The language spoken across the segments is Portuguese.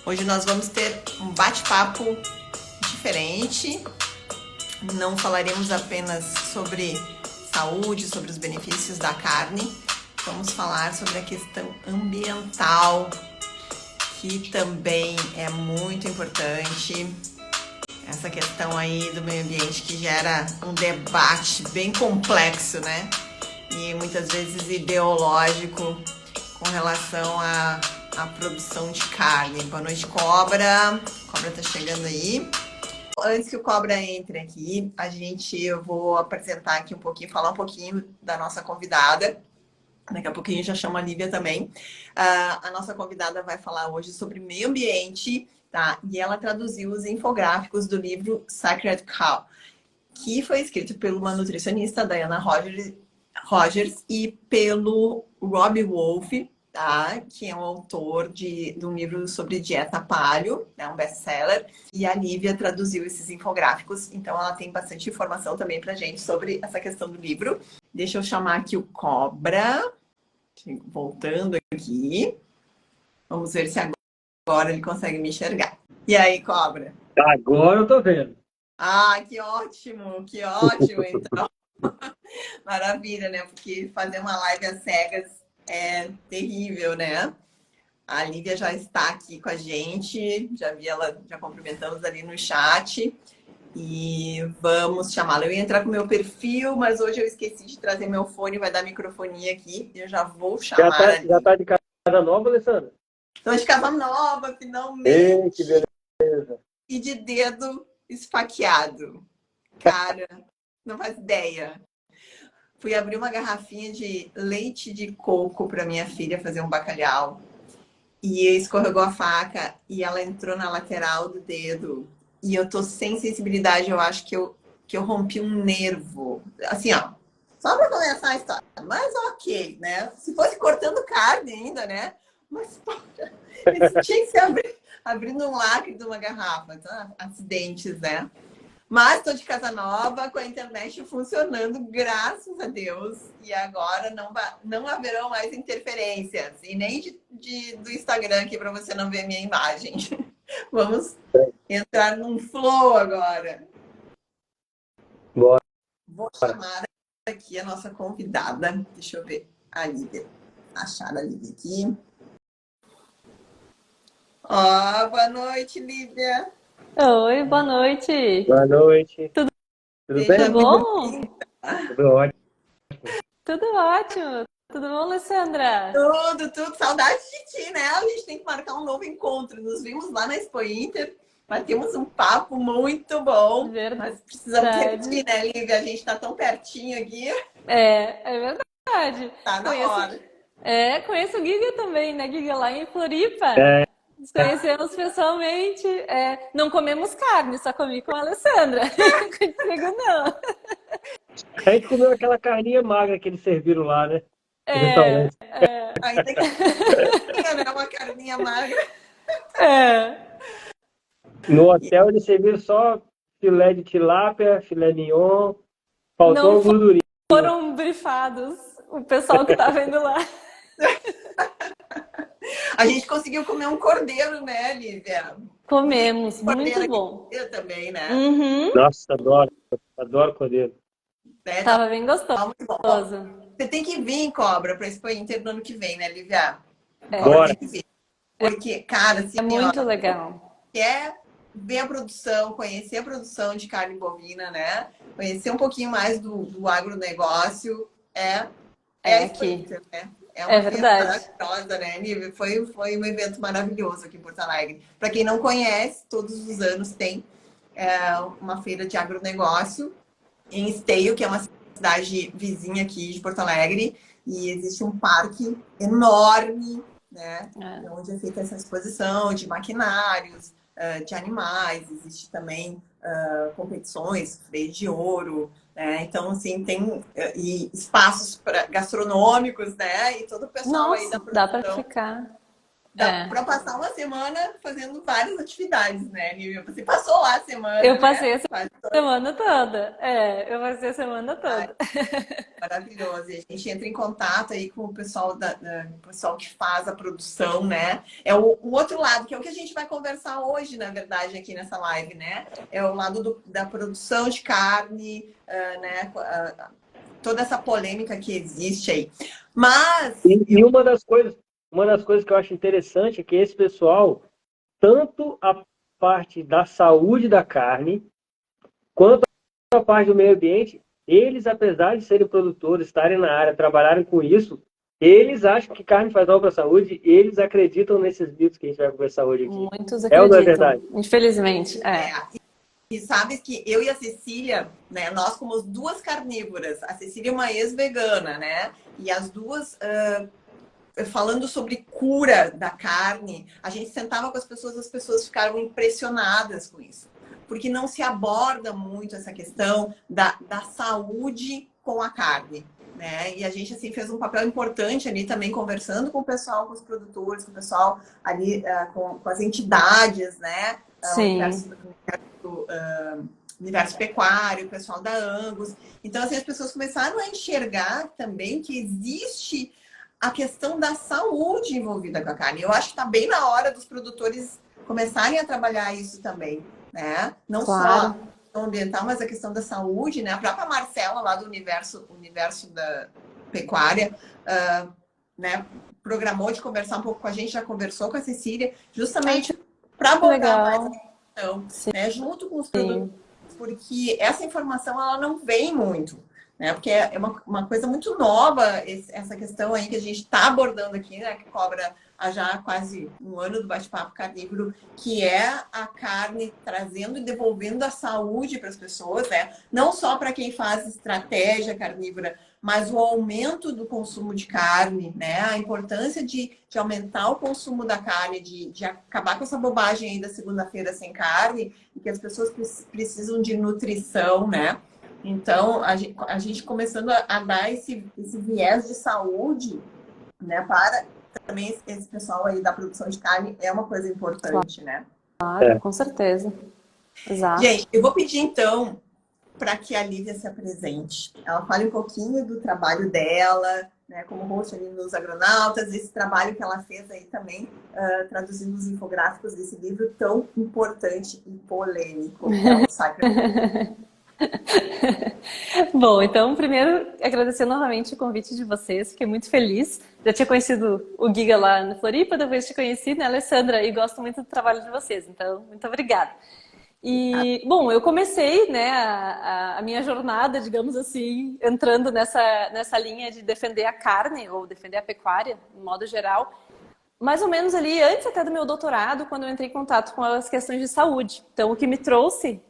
Hoje nós vamos ter um bate-papo diferente. Não falaremos apenas sobre saúde, sobre os benefícios da carne. Vamos falar sobre a questão ambiental, que também é muito importante. Essa questão aí do meio ambiente que gera um debate bem complexo, né? E muitas vezes ideológico com relação à produção de carne. Boa noite, Cobra. Cobra tá chegando aí. Antes que o Cobra entre aqui, eu vou apresentar aqui um pouquinho, falar um pouquinho da nossa convidada. Daqui a pouquinho já chamo a Lívia também. A nossa convidada vai falar hoje sobre meio ambiente, tá? E ela traduziu os infográficos do livro Sacred Cow, que foi escrito por uma nutricionista, Diana Rogers, e pelo Robb Wolf, tá? Que é um autor de um livro sobre dieta paleo, né? Um best-seller. E a Lívia traduziu esses infográficos, então ela tem bastante informação também pra gente sobre essa questão do livro. Deixa eu chamar aqui o Cobra. Voltando aqui. Vamos ver se agora ele consegue me enxergar. E aí, Cobra? Agora eu tô vendo. Ah, que ótimo, então. Maravilha, né? Porque fazer uma live às cegas é terrível, né? A Lívia já está aqui com a gente, já vi ela, já cumprimentamos ali no chat. E vamos chamá-la. Eu ia entrar com o meu perfil, mas hoje eu esqueci de trazer meu fone, vai dar microfonia aqui. Eu já vou chamar a Lívia. Já tá de casa nova, Alessandra? Estou de casa nova, finalmente. Ei, que beleza. E de dedo esfaqueado. Cara, não faz ideia. Fui abrir uma garrafinha de leite de coco para minha filha fazer um bacalhau. E escorregou a faca e ela entrou na lateral do dedo. E eu tô sem sensibilidade, eu acho que eu rompi um nervo. Assim, ó, só para começar a história. Mas ok, né? Se fosse cortando carne ainda, né? Mas isso tinha que ser abrindo um lacre de uma garrafa. Então, acidentes, né? Mas estou de casa nova, com a internet funcionando, graças a Deus. E agora não haverão mais interferências. E nem do Instagram aqui para você não ver minha imagem. Vamos entrar num flow agora. Bora. Vou chamar aqui a nossa convidada. Deixa eu ver a Lívia. Achar a Lívia aqui. Ó, boa noite, Lívia. Oi, boa noite. Boa noite. Tudo bem? bom? Tudo ótimo. Tudo ótimo. Tudo bom, Alessandra? Tudo. Saudade de ti, né? A gente tem que marcar um novo encontro. Nos vimos lá na Expo Inter. Batemos um papo muito bom. Verdade. Mas precisamos repetir, né, Lívia? A gente tá tão pertinho aqui. É verdade. Tá na hora. Conheço o Giga também, né? Giga lá em Floripa. Nos conhecemos pessoalmente. Não comemos carne, só comi com a Alessandra. Contigo não. A gente comeu aquela carninha magra que eles serviram lá, né? Ainda que tinha, né? Uma carninha magra. No hotel eles serviram só filé de tilápia, filé mignon, faltou uma gordurinha. Foram brifados o pessoal que tá vendo lá. A gente conseguiu comer um cordeiro, né, Lívia? Comemos, muito bom. Eu também, né? Uhum. Nossa, adoro cordeiro. Tava bem gostoso. Muito bom. Você tem que vir, Cobra, para Expo Inter no ano que vem, né, Lívia? Bora. Tem que vir. Porque, cara, assim, é muito legal. Quer ver a produção, conhecer a produção de carne bovina, né? Conhecer um pouquinho mais do agronegócio, é aqui. Inter, né? É verdade. Maravilhosa, né, Lívia? Foi um evento maravilhoso aqui em Porto Alegre. Para quem não conhece, todos os anos tem uma feira de agronegócio em Esteio, que é uma cidade vizinha aqui de Porto Alegre, e existe um parque enorme, né? Onde é feita essa exposição de maquinários, de animais, existe também competições, freio de ouro, né? Então, assim, tem espaços gastronômicos, né? E todo o pessoal aí da produção. Dá para ficar. Dá para passar uma semana fazendo várias atividades, né, Nívia? Você passou lá a semana, Eu passei né? a semana toda. Eu passei a semana Ai, toda. maravilhoso. E a gente entra em contato aí com o pessoal, o pessoal que faz a produção, né? É o outro lado, que é o que a gente vai conversar hoje, na verdade, aqui nessa live, né? É o lado da produção de carne, né? Toda essa polêmica que existe aí. Mas... E uma das coisas que eu acho interessante é que esse pessoal, tanto a parte da saúde da carne, quanto a parte do meio ambiente, eles, apesar de serem produtores, estarem na área, trabalharem com isso, eles acham que carne faz mal para a saúde, eles acreditam nesses mitos que a gente vai conversar hoje aqui. Muitos É ou não é acreditam, verdade? infelizmente. E sabe que eu e a Cecília, né, nós como duas carnívoras, a Cecília é uma ex-vegana, né? E as duas, falando sobre cura da carne, a gente sentava com as pessoas ficaram impressionadas com isso. Porque não se aborda muito essa questão da saúde com a carne, né? E a gente, assim, fez um papel importante ali também, conversando com o pessoal, com os produtores, com o pessoal ali, com as entidades, né? Sim. Universo pecuário, o pessoal da Angus. Então, assim, as pessoas começaram a enxergar também que existe a questão da saúde envolvida com a carne. Eu acho que está bem na hora dos produtores começarem a trabalhar isso também, né? Não só a questão ambiental, mas a questão da saúde, né? A própria Marcela, lá do universo da pecuária, né? Programou de conversar um pouco com a gente, já conversou com a Cecília, justamente para abordar mais a questão, né? Junto com os produtores, porque essa informação ela não vem muito, né? Porque é uma coisa muito nova essa questão aí que a gente está abordando aqui, né? Que cobra há já quase um ano do Bate-Papo Carnívoro, que é a carne trazendo e devolvendo a saúde para as pessoas, né? Não só para quem faz estratégia carnívora, mas o aumento do consumo de carne, né? A importância de aumentar o consumo da carne, de acabar com essa bobagem aí da segunda-feira sem carne, e que as pessoas precisam de nutrição, né? Então, a gente começando a dar esse viés de saúde, né? Para também esse pessoal aí da produção de carne é uma coisa importante, né? Claro, com certeza. Exato. Gente, eu vou pedir então para que a Lívia se apresente. Ela fale um pouquinho do trabalho dela, né, como host ali nos Agronautas, esse trabalho que ela fez aí também, traduzindo os infográficos desse livro tão importante e polêmico, que é o Cycle. Bom, então, primeiro, agradecer novamente o convite de vocês, fiquei muito feliz. Já tinha conhecido o Giga lá na Floripa, depois te conheci, né, Alessandra, e gosto muito do trabalho de vocês, então, muito obrigada. E, bom, eu comecei, né, a minha jornada, digamos assim, entrando nessa linha de defender a carne, ou defender a pecuária, de modo geral, mais ou menos ali, antes até do meu doutorado, quando eu entrei em contato com as questões de saúde. Então, o que me trouxe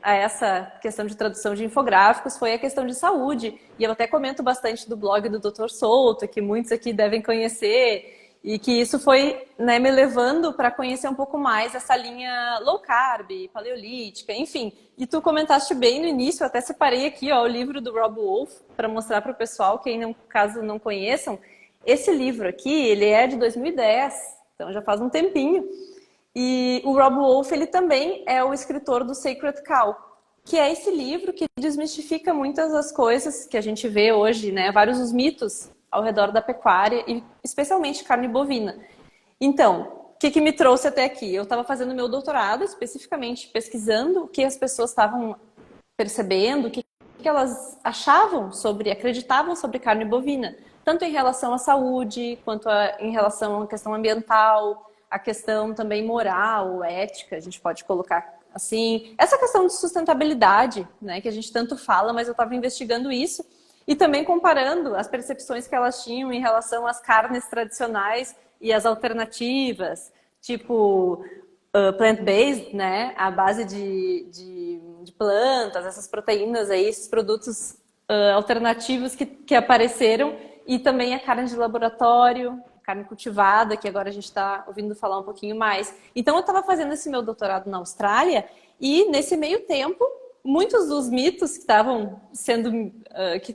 a essa questão de tradução de infográficos foi a questão de saúde. E eu até comento bastante do blog do Dr. Souto, que muitos aqui devem conhecer, e que isso foi, né, me levando para conhecer um pouco mais essa linha low carb, paleolítica, enfim. E tu comentaste bem no início, eu até separei aqui ó, o livro do Robb Wolf para mostrar para o pessoal, quem não, caso não conheçam. Esse livro aqui, ele é de 2010, então já faz um tempinho. E o Robb Wolf, ele também é o escritor do Sacred Cow, que é esse livro que desmistifica muitas das coisas que a gente vê hoje, né? Vários os mitos ao redor da pecuária e especialmente carne bovina. Então, o que me trouxe até aqui? Eu estava fazendo meu doutorado, especificamente pesquisando o que as pessoas estavam percebendo, o que elas achavam sobre, acreditavam sobre carne bovina, tanto em relação à saúde, quanto em relação à questão ambiental, a questão também moral, ética, a gente pode colocar assim. Essa questão de sustentabilidade, né, que a gente tanto fala, mas eu estava investigando isso e também comparando as percepções que elas tinham em relação às carnes tradicionais e as alternativas, tipo plant-based, né, a base de plantas, essas proteínas aí, esses produtos alternativos que apareceram, e também a carne de laboratório, carne cultivada, que agora a gente está ouvindo falar um pouquinho mais. Então, eu estava fazendo esse meu doutorado na Austrália e, nesse meio tempo, muitos dos mitos que estavam sendo...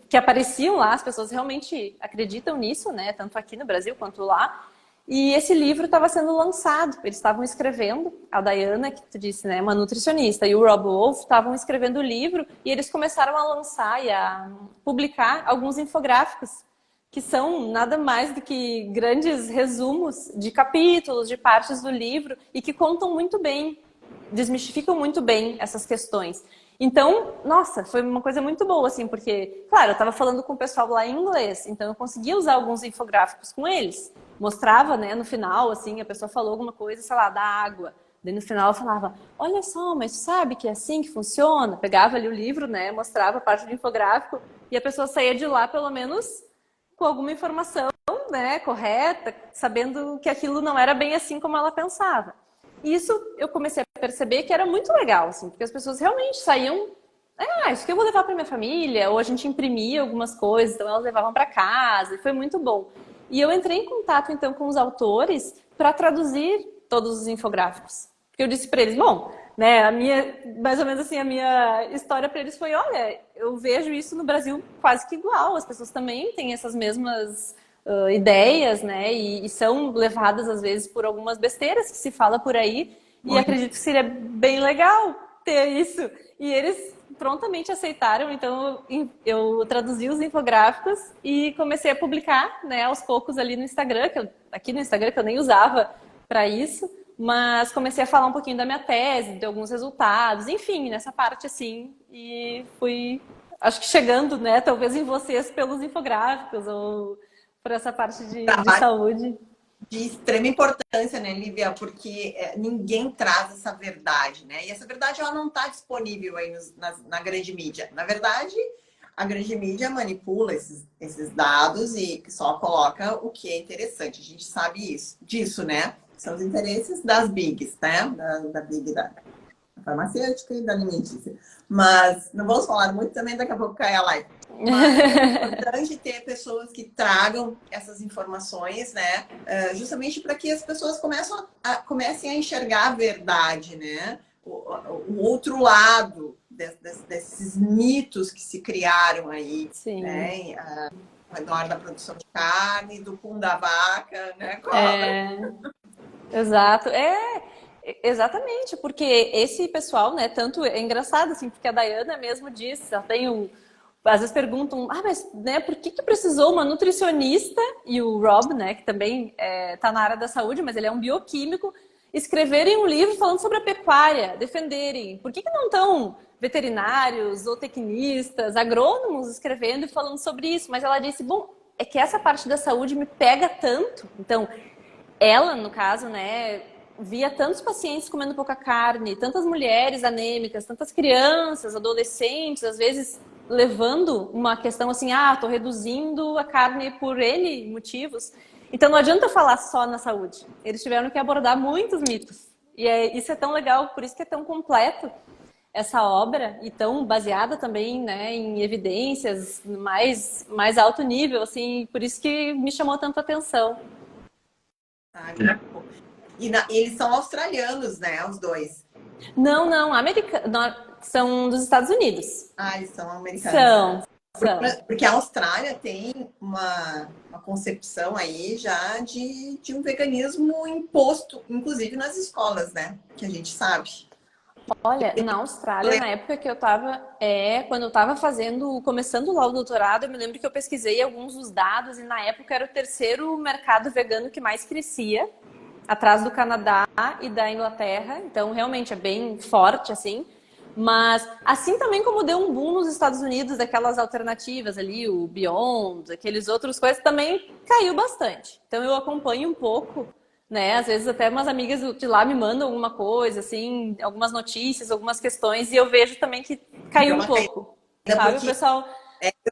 que apareciam lá, as pessoas realmente acreditam nisso, né? Tanto aqui no Brasil quanto lá. E esse livro estava sendo lançado, eles estavam escrevendo, a Diana, que tu disse, né, uma nutricionista, e o Robb Wolf estavam escrevendo o livro e eles começaram a lançar e a publicar alguns infográficos, que são nada mais do que grandes resumos de capítulos, de partes do livro e que contam muito bem, desmistificam muito bem essas questões. Então, nossa, foi uma coisa muito boa, assim, porque, claro, eu estava falando com o pessoal lá em inglês, então eu conseguia usar alguns infográficos com eles. Mostrava, né, no final, assim, a pessoa falou alguma coisa, sei lá, da água. Daí no final eu falava, olha só, mas sabe que é assim que funciona? Pegava ali o livro, né, mostrava a parte do infográfico e a pessoa saía de lá, pelo menos, com alguma informação, né, correta, sabendo que aquilo não era bem assim como ela pensava. E isso eu comecei a perceber que era muito legal, assim, porque as pessoas realmente saíam, isso que eu vou levar para minha família, ou a gente imprimia algumas coisas, então elas levavam para casa, e foi muito bom. E eu entrei em contato, então, com os autores para traduzir todos os infográficos. Porque eu disse para eles, bom, né, mais ou menos assim, a minha história para eles foi, olha, eu vejo isso no Brasil quase que igual, as pessoas também têm essas mesmas ideias, né, e são levadas às vezes por algumas besteiras que se fala por aí, e acredito que seria bem legal ter isso. E eles prontamente aceitaram, então eu traduzi os infográficos e comecei a publicar, né, aos poucos ali no Instagram, aqui no Instagram, que eu nem usava para isso, mas comecei a falar um pouquinho da minha tese, de alguns resultados, enfim, nessa parte assim, e fui, acho que chegando, né, talvez em vocês pelos infográficos ou por essa parte de saúde. De extrema importância, né, Lívia? Porque ninguém traz essa verdade, né? E essa verdade ela não está disponível aí na grande mídia. Na verdade, a grande mídia manipula esses dados e só coloca o que é interessante. A gente sabe disso, né? São os interesses das bigs, né? Da big da farmacêutica e da alimentícia. Mas não vamos falar muito também, daqui a pouco cai a live. Mas é importante ter pessoas que tragam essas informações, né? Justamente para que as pessoas comecem a enxergar a verdade, né? O outro lado desses mitos que se criaram aí, Sim. Né? Ao redor da produção de carne, do pum da vaca, né? Cobra. Exato. Exatamente, porque esse pessoal, né, tanto é engraçado, assim, porque a Diana mesmo disse, ela tem às vezes perguntam, mas né, por que precisou uma nutricionista e o Rob, né, que também está na área da saúde, mas ele é um bioquímico, escreverem um livro falando sobre a pecuária, defenderem. Por que não estão veterinários, zootecnistas, agrônomos escrevendo e falando sobre isso? Mas ela disse, bom, é que essa parte da saúde me pega tanto. Então, ela, no caso, né, via tantos pacientes comendo pouca carne, tantas mulheres anêmicas, tantas crianças, adolescentes, às vezes levando uma questão assim, tô reduzindo a carne por N motivos. Então não adianta falar só na saúde. Eles tiveram que abordar muitos mitos. E isso é tão legal, por isso que é tão completo essa obra e tão baseada também, né, em evidências mais alto nível, assim, por isso que me chamou tanto a atenção. E eles são australianos, né, os dois? Não, são dos Estados Unidos. Eles são americanos. São. Porque a Austrália tem uma concepção aí já de um veganismo imposto, inclusive nas escolas, né? Que a gente sabe. Olha, na Austrália, na época que eu estava, quando eu estava começando lá o doutorado, eu me lembro que eu pesquisei alguns dos dados e na época era o terceiro mercado vegano que mais crescia, atrás do Canadá e da Inglaterra, então realmente é bem forte, assim. Mas assim também como deu um boom nos Estados Unidos, daquelas alternativas ali, o Beyond, aqueles outros coisas, também caiu bastante. Então eu acompanho um pouco, né? Às vezes até umas amigas de lá me mandam alguma coisa, assim, algumas notícias, algumas questões, e eu vejo também que caiu um pouco. Sabe? O pessoal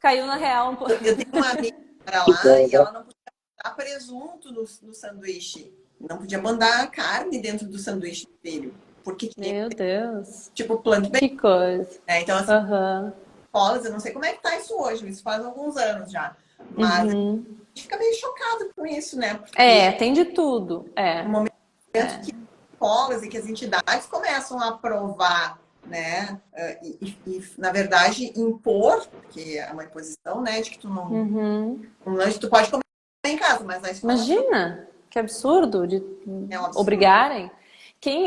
caiu na real um pouco. Eu tenho uma amiga para lá e ela não podia mandar presunto no sanduíche. Não podia mandar carne dentro do sanduíche do filho. Porque Meu Deus. Tipo, plant-based. Que coisa. Então, assim, escolas, eu não sei como é que tá isso hoje, isso faz alguns anos já. Mas a gente fica meio chocado com isso, né? Porque tem de tudo. no momento que escolas e que as entidades começam a aprovar, né? E na verdade, impor, porque é uma imposição, né? De que tu não. Um lanche tu pode comer em casa, mas na escola. Imagina! Que absurdo de É um absurdo. obrigarem.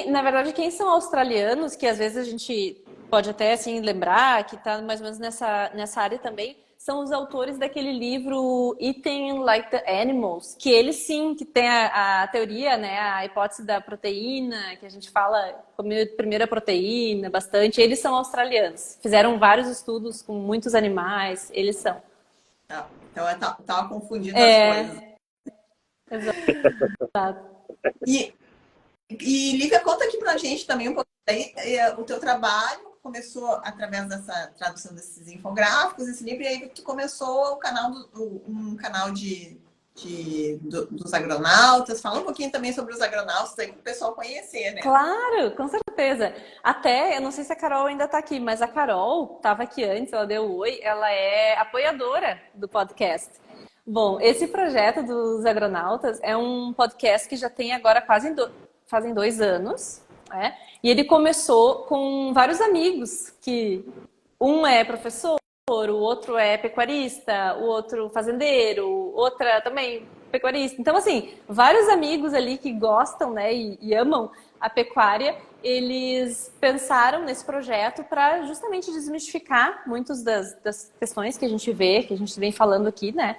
Na verdade, quem são australianos, que às vezes a gente pode até assim lembrar, que está mais ou menos nessa área também, são os autores daquele livro Eating Like the Animals, que eles sim, que tem a teoria, né, a hipótese da proteína, que a gente fala comer primeiro a proteína bastante. Eles são australianos, fizeram vários estudos com muitos animais, eles são. Então eu tava confundindo as coisas. Exato. E Lívia, conta aqui pra gente também um pouco aí, o teu trabalho começou através dessa tradução desses infográficos, esse livro, e aí tu começou um canal dos agronautas. Fala um pouquinho também sobre os agronautas aí para o pessoal conhecer, né? Claro, com certeza. Até, eu não sei se a Carol ainda está aqui, mas a Carol estava aqui antes, ela deu oi, ela é apoiadora do podcast. Bom, esse projeto dos agronautas é um podcast que já tem agora fazem 2 anos, né? E ele começou com vários amigos, que um é professor, o outro é pecuarista, o outro fazendeiro, outra também pecuarista. Então, assim, vários amigos ali que gostam, né, e amam a pecuária, eles pensaram nesse projeto para justamente desmistificar muitas das questões que a gente vê, que a gente vem falando aqui, né?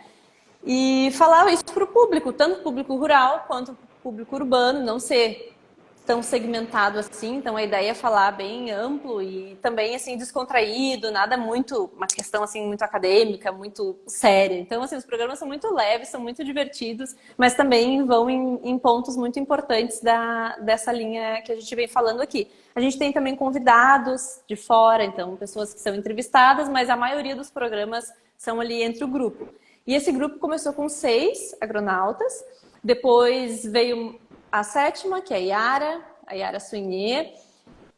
E falar isso para o público, tanto público rural quanto público urbano, não ser tão segmentado assim. Então a ideia é falar bem amplo e também assim descontraído, nada muito, uma questão assim muito acadêmica, muito séria. Então assim, os programas são muito leves, são muito divertidos, mas também vão em pontos muito importantes dessa linha que a gente vem falando aqui. A gente tem também convidados de fora, então pessoas que são entrevistadas, mas a maioria dos programas são ali entre o grupo. E esse grupo começou com 6 agronautas, depois veio a 7ª, que é a Yara Suinier,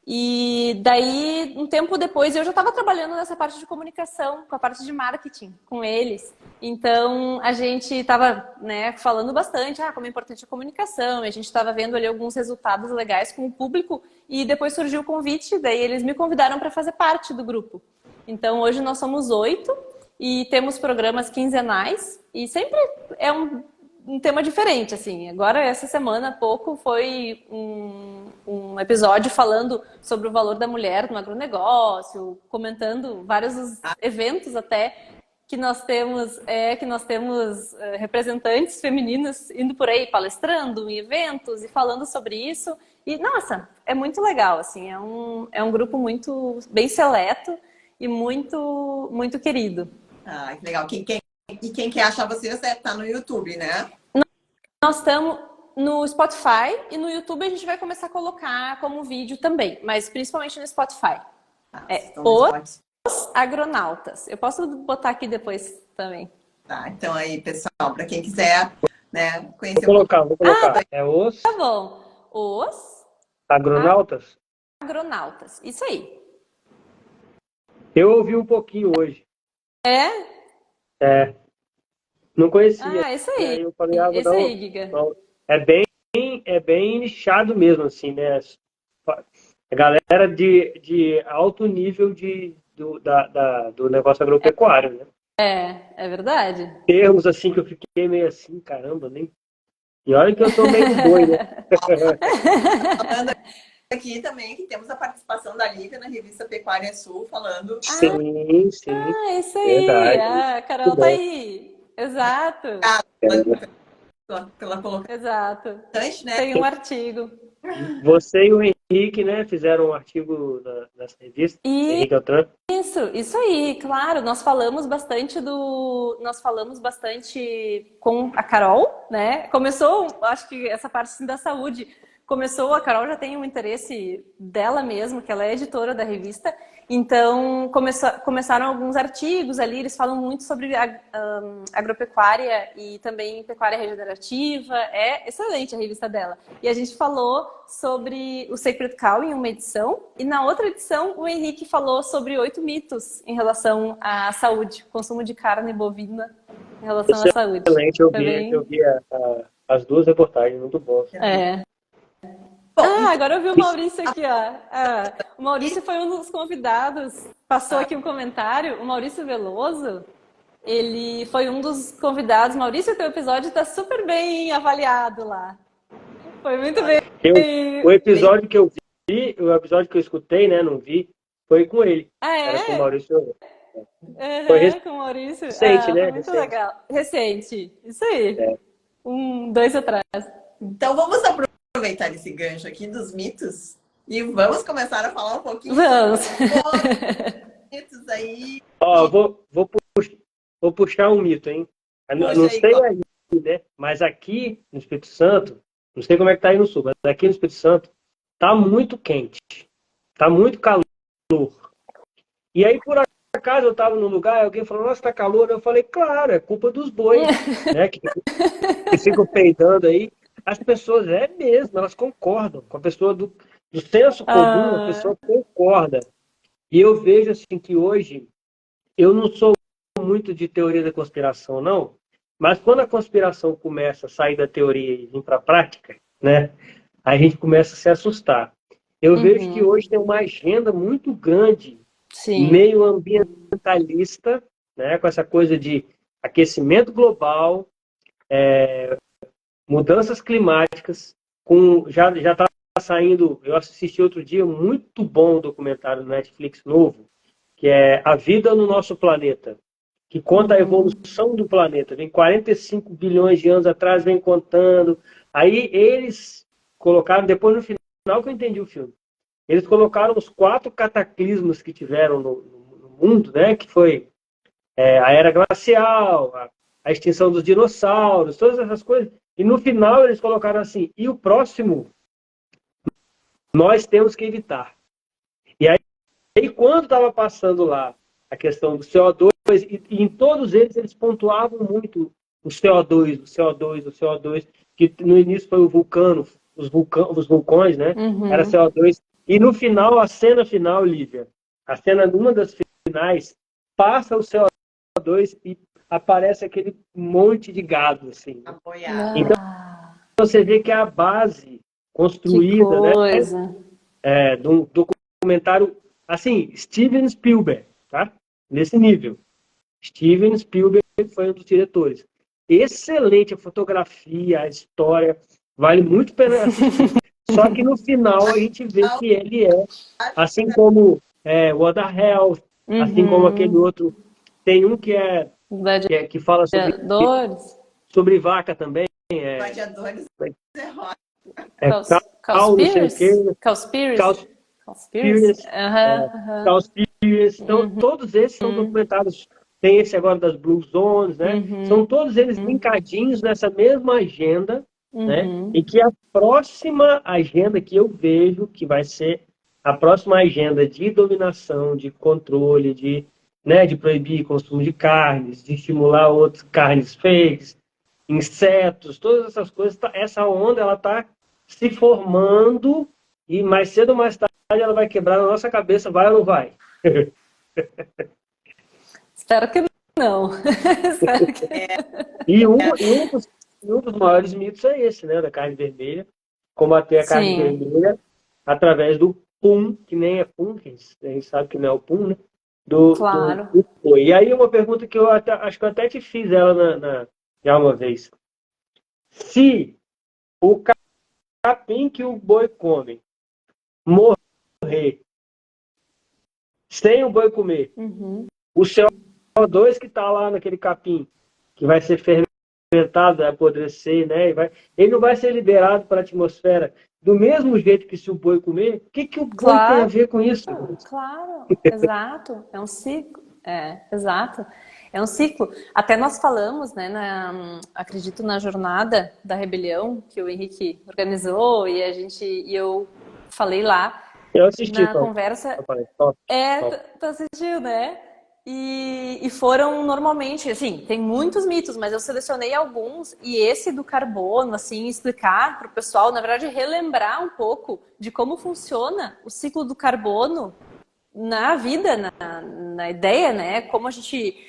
e daí, um tempo depois, eu já estava trabalhando nessa parte de comunicação, com a parte de marketing, com eles. Então, a gente estava, né, falando bastante, como é importante a comunicação, e a gente estava vendo ali alguns resultados legais com o público, e depois surgiu o convite, daí eles me convidaram para fazer parte do grupo. Então, hoje nós somos 8, e temos programas quinzenais, e sempre é um tema diferente, assim. Agora, essa semana, há pouco, foi um episódio falando sobre o valor da mulher no agronegócio, comentando vários eventos até que nós temos representantes femininas indo por aí palestrando em eventos e falando sobre isso. E, nossa, é muito legal, assim. É um grupo muito bem seleto e muito, muito querido. Ah, que legal. Quem quer achar vocês tá no YouTube, né? Nós estamos no Spotify e no YouTube a gente vai começar a colocar como vídeo também, mas principalmente no Spotify. Os Agronautas. Eu posso botar aqui depois também. Tá, então aí, pessoal, para quem quiser, né, conhecer. Vou colocar. É os... Tá bom. Os Agronautas? Agronautas. Isso aí. Eu ouvi um pouquinho hoje. É? Não conhecia. Isso aí. Aí eu falei, Esse aí, Giga. É bem nichado mesmo, assim, né? A galera de alto nível do negócio agropecuário, né? É verdade. Termos, assim, que eu fiquei meio assim, caramba, nem... E olha que eu tô meio boi, né? Falando aqui também que temos a participação da Lívia na revista Pecuária Sul, falando... Sim. Isso aí. Verdade. A Carol tá aí. Exato. Pela colocação. Exato. Né? Tem um artigo. Você e o Henrique, né, fizeram um artigo nessa revista. Henrique Altran. Isso aí, claro. Nós falamos bastante com a Carol, né? Começou, acho que essa parte assim, da saúde. A Carol já tem um interesse dela mesma, que ela é editora da revista. Então, começaram alguns artigos ali, eles falam muito sobre agropecuária e também pecuária regenerativa. É excelente a revista dela. E a gente falou sobre o Sacred Cow em uma edição, e na outra edição o Henrique falou sobre 8 mitos em relação à saúde, consumo de carne bovina em relação à saúde. Excelente, eu vi as 2 reportagens, muito boas. Agora eu vi o Maurício aqui, ó. O Maurício foi um dos convidados. Passou aqui um comentário. O Maurício Veloso. Ele foi um dos convidados. Maurício, teu episódio está super bem avaliado lá. Foi muito bem. O episódio que eu vi, o episódio que eu escutei, né, não vi, foi com ele. Ah, Era com o é? Maurício. Foi Com o Maurício. recente, né? Foi muito legal. Recente. Isso aí. É. 2 atrás. Então vamos aproveitar esse gancho aqui dos mitos e vamos começar a falar um pouquinho Vamos. sobre mitos aí. Ó, vou puxar um mito, hein? Não sei aí, né? Mas aqui no Espírito Santo, não sei como é que tá aí no Sul, mas aqui no Espírito Santo tá muito quente. Tá muito calor. E aí, por acaso, eu tava num lugar e alguém falou, nossa, tá calor. Eu falei, claro, é culpa dos bois, né? Que ficam peidando aí. As pessoas, é mesmo, elas concordam. Com a pessoa do senso comum, a pessoa concorda. E eu vejo assim que hoje, eu não sou muito de teoria da conspiração, não, mas quando a conspiração começa a sair da teoria e vir para a prática, né, a gente começa a se assustar. Eu vejo que hoje tem uma agenda muito grande, meio ambientalista, né, com essa coisa de aquecimento global, mudanças climáticas, já está saindo, eu assisti outro dia, muito bom documentário no Netflix novo, que é A Vida no Nosso Planeta, que conta a evolução do planeta. Vem 45 bilhões de anos atrás, vem contando. Aí eles colocaram, depois no final que eu entendi o filme, eles colocaram os 4 cataclismos que tiveram no mundo, né? Que foi a era glacial, a extinção dos dinossauros, todas essas coisas. E no final eles colocaram assim, e o próximo nós temos que evitar. E aí quando estava passando lá a questão do CO2, e em todos eles pontuavam muito o CO2, o CO2, o CO2, que no início foi o vulcano, os vulcões, né? Era CO2. E no final, a cena final, Lívia, a cena numa das finais, passa o CO2 e aparece aquele monte de gado, assim. Apoiado. Então, você vê que é a base construída, né? De um documentário, assim, Steven Spielberg, tá? Nesse nível. Steven Spielberg foi um dos diretores. Excelente a fotografia, a história, vale muito a pena assistir. Só que no final a gente vê que ele assim como What the Hell, assim como aquele outro, tem um que fala sobre vaca também. Gladiadores Cowspiracy. Então, todos esses são documentários. Tem esse agora das Blue Zones, né? São todos eles linkadinhos nessa mesma agenda, né? E que a próxima agenda que eu vejo que vai ser a próxima agenda de dominação, de controle, de proibir o consumo de carnes, de estimular outras carnes fakes, insetos, todas essas coisas, essa onda ela está se formando e mais cedo ou mais tarde ela vai quebrar na nossa cabeça, vai ou não vai? Espero que não. Espero que... E um dos maiores mitos é esse, né, da carne vermelha, combater a carne vermelha através do pum, que nem é pum, a gente sabe que não é o pum, né? Do boi. E aí uma pergunta que eu acho que eu até te fiz ela já uma vez. Se o capim que o boi come morrer sem o boi comer, o CO2 que está lá naquele capim, que vai ser fermentado, vai apodrecer, né? Ele não vai ser liberado para a atmosfera do mesmo jeito que se o boi comer. O que o boi tem a ver com isso? Claro, exato. É um ciclo. Exato. É um ciclo. Até nós falamos, né, acredito na jornada da rebelião que o Henrique organizou e eu falei lá. Eu assisti na conversa. Top. Tu assistiu, né? E foram normalmente, assim, tem muitos mitos, mas eu selecionei alguns e esse do carbono, assim, explicar para o pessoal, na verdade, relembrar um pouco de como funciona o ciclo do carbono na vida, na ideia, né? Como a gente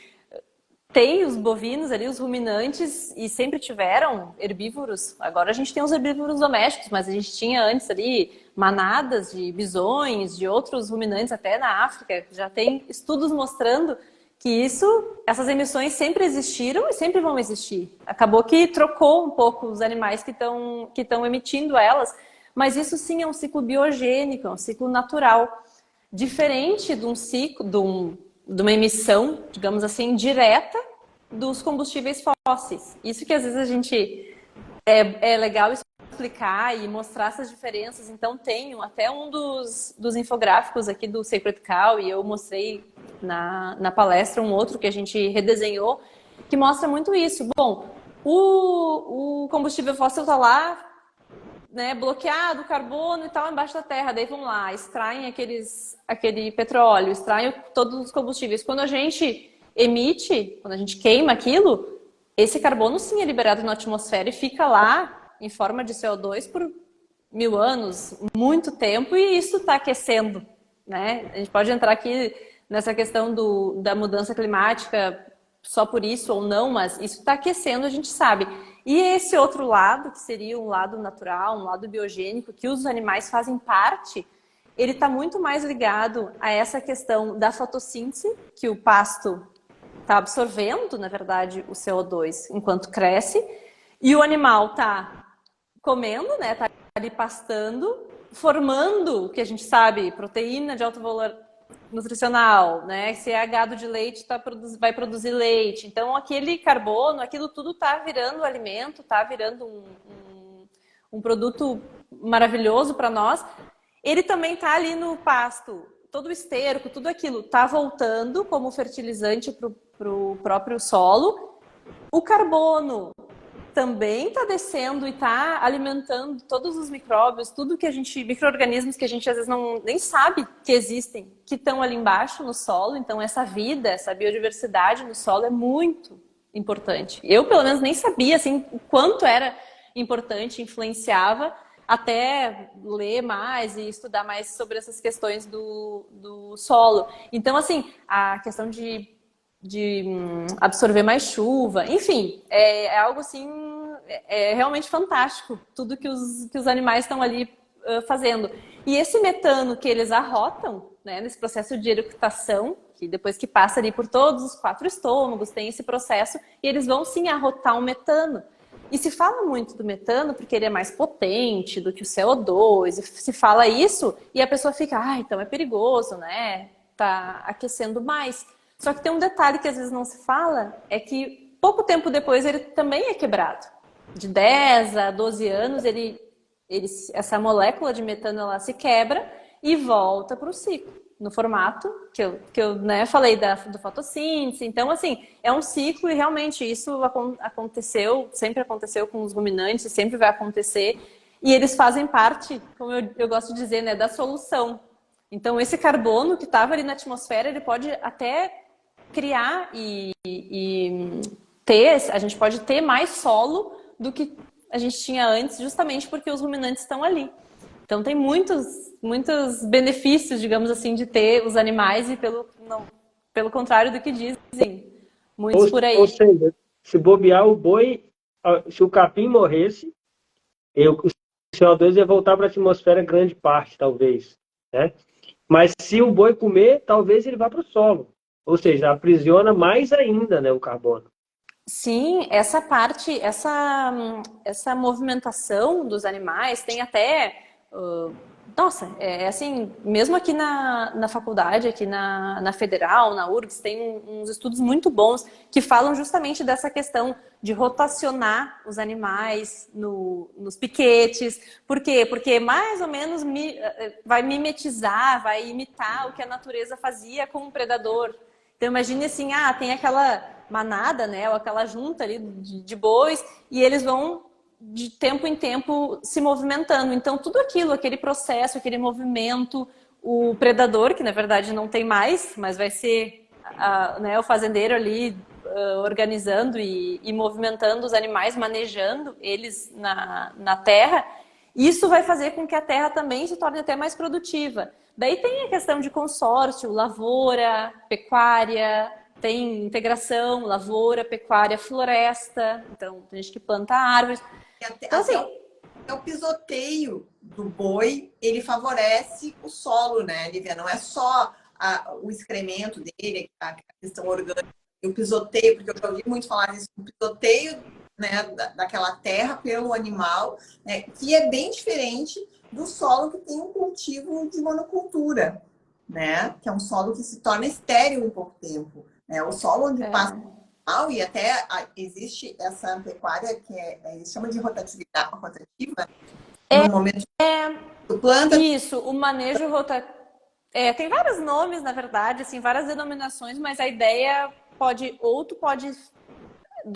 tem os bovinos ali, os ruminantes, e sempre tiveram herbívoros. Agora a gente tem os herbívoros domésticos, mas a gente tinha antes ali manadas de bisões, de outros ruminantes, até na África. Já tem estudos mostrando que essas emissões sempre existiram e sempre vão existir. Acabou que trocou um pouco os animais que estão emitindo elas, mas isso sim é um ciclo biogênico, é um ciclo natural, diferente de um ciclo, de uma emissão, digamos assim, direta dos combustíveis fósseis. Isso que às vezes a gente é legal explicar e mostrar essas diferenças. Então tenho até um dos infográficos aqui do Sacred Cow, e eu mostrei na palestra um outro que a gente redesenhou, que mostra muito isso. Bom, o combustível fóssil está lá, né, bloqueado, o carbono e tal, embaixo da terra. Daí vão lá, extraem aquele petróleo, extraem todos os combustíveis. Quando a gente emite, quando a gente queima aquilo, esse carbono sim é liberado na atmosfera e fica lá em forma de CO2 por 1000 anos, muito tempo, e isso está aquecendo, né? A gente pode entrar aqui nessa questão da mudança climática só por isso ou não, mas isso está aquecendo, a gente sabe. E esse outro lado, que seria um lado natural, um lado biogênico, que os animais fazem parte, ele está muito mais ligado a essa questão da fotossíntese, que o pasto está absorvendo, na verdade, o CO2 enquanto cresce, e o animal está comendo, né? Tá ali pastando, formando o que a gente sabe, proteína de alto valor nutricional, né? Se é gado de leite, vai produzir leite. Então, aquele carbono, aquilo tudo tá virando alimento, tá virando um produto maravilhoso para nós. Ele também tá ali no pasto, todo o esterco, tudo aquilo tá voltando como fertilizante para o próprio solo. O carbono também está descendo e está alimentando todos os micróbios, tudo que micro-organismos que a gente às vezes nem sabe que existem, que estão ali embaixo no solo. Então essa vida, essa biodiversidade no solo é muito importante. Eu pelo menos nem sabia assim o quanto era importante, influenciava, até ler mais e estudar mais sobre essas questões do solo. Então assim, a questão de absorver mais chuva, enfim, é algo assim, é realmente fantástico, tudo que os animais estão ali fazendo. E esse metano que eles arrotam, né, nesse processo de eructação, que depois que passa ali por todos os 4 estômagos, tem esse processo, e eles vão sim arrotar o metano. E se fala muito do metano porque ele é mais potente do que o CO2, e se fala isso, e a pessoa fica, então é perigoso, né, tá aquecendo mais. Só que tem um detalhe que às vezes não se fala, é que pouco tempo depois ele também é quebrado. De 10 a 12 anos, essa molécula de metano ela se quebra e volta para o ciclo, no formato que eu né, falei do fotossíntese. Então, assim, é um ciclo e realmente isso aconteceu, sempre aconteceu com os ruminantes, sempre vai acontecer. E eles fazem parte, como eu gosto de dizer, né, da solução. Então, esse carbono que estava ali na atmosfera, ele pode até criar a gente pode ter mais solo do que a gente tinha antes, justamente porque os ruminantes estão ali. Então tem muitos benefícios, digamos assim, de ter os animais e pelo contrário do que dizem muitos por aí. Ou seja, se bobear o boi, se o capim morresse, o CO2 ia voltar para a atmosfera grande parte, talvez, né? Mas se o boi comer, talvez ele vá para o solo. Ou seja, aprisiona mais ainda, né, o carbono. Sim, essa parte, essa movimentação dos animais tem até... nossa, assim, mesmo aqui na faculdade, aqui na Federal, na URGS, tem uns estudos muito bons que falam justamente dessa questão de rotacionar os animais nos piquetes. Por quê? Porque mais ou menos vai mimetizar, vai imitar o que a natureza fazia com o predador. Então imagine assim, tem aquela manada, né, ou aquela junta ali de bois, e eles vão de tempo em tempo se movimentando. Então tudo aquilo, aquele processo, aquele movimento, o predador, que na verdade não tem mais, mas vai ser né, o fazendeiro ali organizando e movimentando os animais, manejando eles na terra, isso vai fazer com que a terra também se torne até mais produtiva. Daí tem a questão de consórcio, lavoura, pecuária, tem integração, lavoura, pecuária, floresta. Então, tem gente que planta árvores. Então, assim, o pisoteio do boi, ele favorece o solo, né, Lívia? Não é só o excremento dele, a questão orgânica, o pisoteio, porque eu já ouvi muito falar disso, o pisoteio, né, daquela terra pelo animal, né, que é bem diferente do solo que tem um cultivo de monocultura, né, que é um solo que se torna estéril em pouco tempo. Né, o solo onde passa e até existe essa pecuária que eles chamam de rotatividade rotativa, no momento do planta. Isso, o manejo rotativo. Tem vários nomes, na verdade, assim, várias denominações, mas a ideia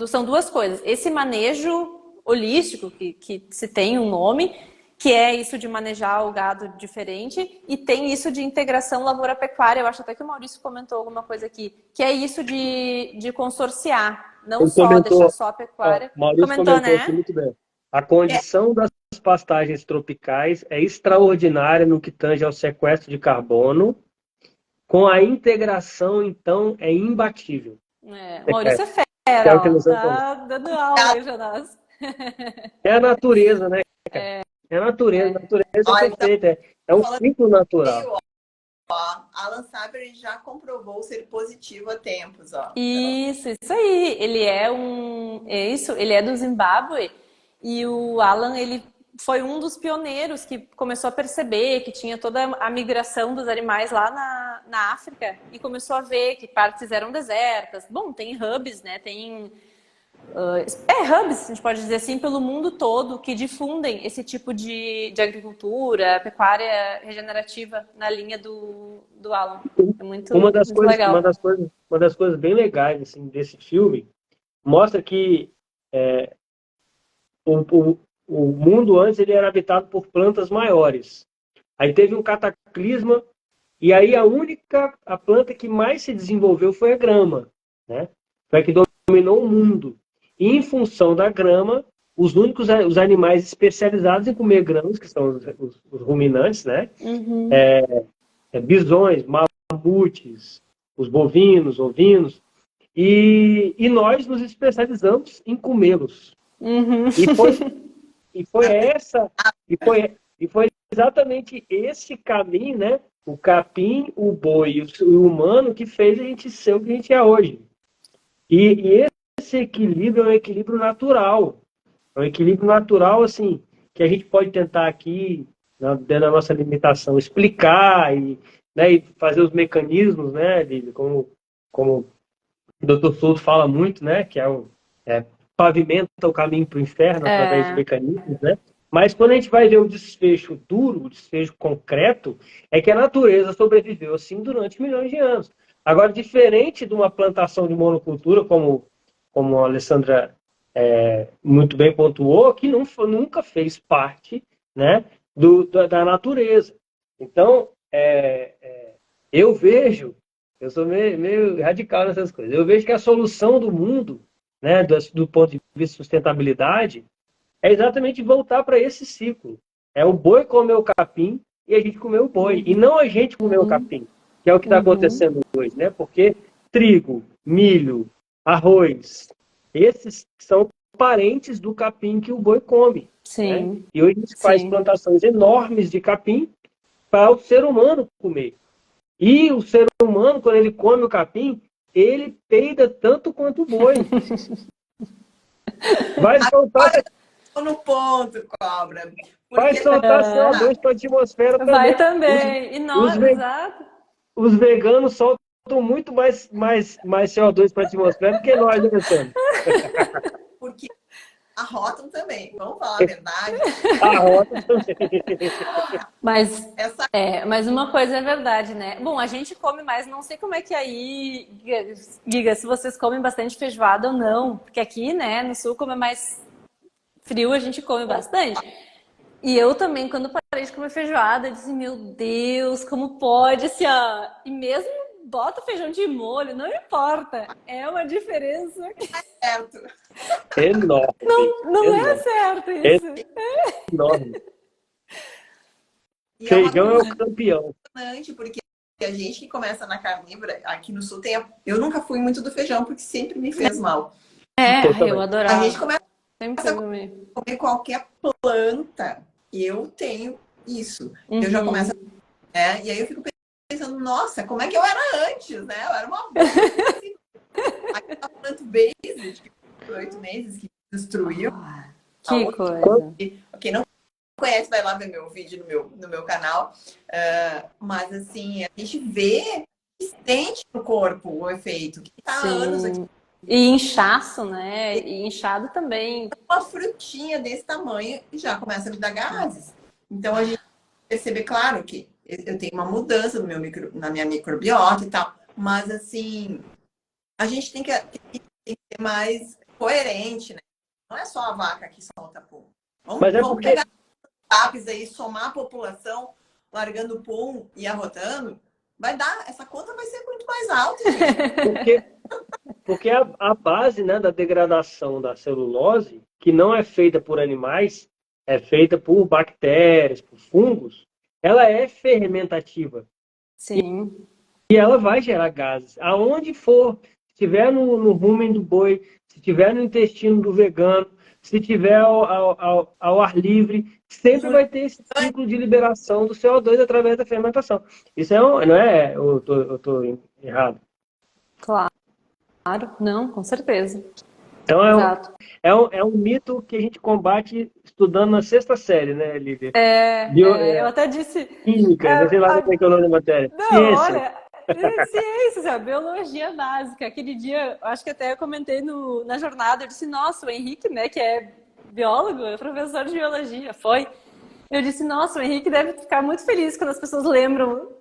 são duas coisas. Esse manejo holístico, que se tem um nome, que é isso de manejar o gado diferente, e tem isso de integração lavoura-pecuária. Eu acho até que o Maurício comentou alguma coisa aqui, que é isso de consorciar, não Ele só comentou, deixar só a pecuária. o Maurício comentou né? aqui muito bem. A condição das pastagens tropicais é extraordinária no que tange ao sequestro de carbono. Com a integração, então, é imbatível. O Maurício é fera, tá dando aula aí, Jonas. É a natureza, né, cara? É a natureza, a natureza é perfeita. É um ciclo natural. Alan Saber já comprovou ser positivo há tempos, ó. Isso aí. Ele ele é do Zimbábue, e o Alan, ele foi um dos pioneiros que começou a perceber que tinha toda a migração dos animais lá na África, e começou a ver que partes eram desertas. Bom, tem hubs, né? Tem hubs, a gente pode dizer assim, pelo mundo todo, que difundem esse tipo de agricultura, pecuária regenerativa na linha do Alan. É muito legal. Uma das coisas bem legais assim, desse filme mostra que o mundo antes ele era habitado por plantas maiores. Aí teve um cataclisma e aí a planta que mais se desenvolveu foi a grama, né? Foi a que dominou o mundo. E em função da grama, os animais especializados em comer grãos, que são os ruminantes, né? Uhum. Bisões, mamutes, os bovinos, ovinos, e nós nos especializamos em comê-los. Uhum. E foi exatamente esse caminho, né? O capim, o boi e o humano que fez a gente ser o que a gente é hoje. E esse equilíbrio é um equilíbrio natural. É um equilíbrio natural, assim, que a gente pode tentar aqui, dentro da nossa limitação, explicar e fazer os mecanismos, né? Como o Dr. Souto fala muito, né? Que pavimenta o caminho para o inferno através de mecanismos, né? Mas quando a gente vai ver o desfecho duro, o desfecho concreto, é que a natureza sobreviveu assim durante milhões de anos. Agora, diferente de uma plantação de monocultura, como a Alessandra muito bem pontuou, que nunca fez parte, né, da natureza. Então, eu sou meio radical nessas coisas, eu vejo que a solução do mundo, né, do ponto de vista de sustentabilidade, é exatamente voltar para esse ciclo. É o boi comer o capim e a gente comer o boi. E não a gente comer o capim, que é o que está acontecendo hoje, né? Porque trigo, milho, arroz, esses são parentes do capim que o boi come. Sim. Né? E hoje a gente faz plantações enormes de capim para o ser humano comer. E o ser humano, quando ele come o capim, ele peida tanto quanto o boi. Vai soltar... no ponto, cobra. Vai soltar CO2 para a atmosfera também. Vai também. Exato. Os veganos soltam muito mais CO2 para a atmosfera do que nós, né, Alessandro? Porque arrotam também, vamos falar a verdade. Arrotam também. Mas uma coisa é verdade, né? Bom, a gente come mais, não sei como é que aí, Giga, se vocês comem bastante feijoada ou não, porque aqui, né, no sul, como é mais frio, a gente come bastante. E eu também, quando parei de comer feijoada, eu disse, meu Deus, como pode, assim, ó. E mesmo bota feijão de molho, não importa. É uma diferença. Certo. Enorme. Não é certo isso. Enorme. Feijão é o campeão. Porque a gente que começa na carnívora, aqui no sul, eu nunca fui muito do feijão, porque sempre me fez mal. Eu adorava. A gente começa a comer qualquer planta, eu tenho isso. Eu já começo, e aí eu fico pensando, nossa, como é que eu era antes, né? Eu era uma boa, assim, aquela plant based, que por 8 meses, que destruiu. Que coisa. Quem não conhece, vai lá ver meu vídeo no meu canal. Mas, assim, a gente vê, sente no corpo o efeito, que tá há anos aqui. E inchaço, né? E inchado também. Uma frutinha desse tamanho e já começa a me dar gases. Então, a gente perceber, claro, que eu tenho uma mudança na minha microbiota e tal, mas, assim, a gente tem que ser mais coerente, né? Não é só a vaca que solta pum. Vamos pegar lápis aí, somar a população, largando pum e arrotando, essa conta vai ser muito mais alta, gente. Porque a base, né, da degradação da celulose, que não é feita por animais, é feita por bactérias, por fungos, ela é fermentativa. Sim. E ela vai gerar gases. Aonde for, se tiver no rumen do boi, se tiver no intestino do vegano, se tiver ao ar livre, sempre vai ter esse ciclo de liberação do CO2 através da fermentação. Isso não é... Eu tô errado. Claro. Não, com certeza. Então é um mito que a gente combate estudando na 6ª série, né, Lívia? Eu até disse... Química, sei lá como é que é o nome da matéria. Não, Ciência. Olha, ciência, biologia básica. Aquele dia, acho que até eu comentei na jornada, eu disse, nossa, o Henrique, né, que é biólogo, é professor de biologia, eu disse, nossa, o Henrique deve ficar muito feliz quando as pessoas lembram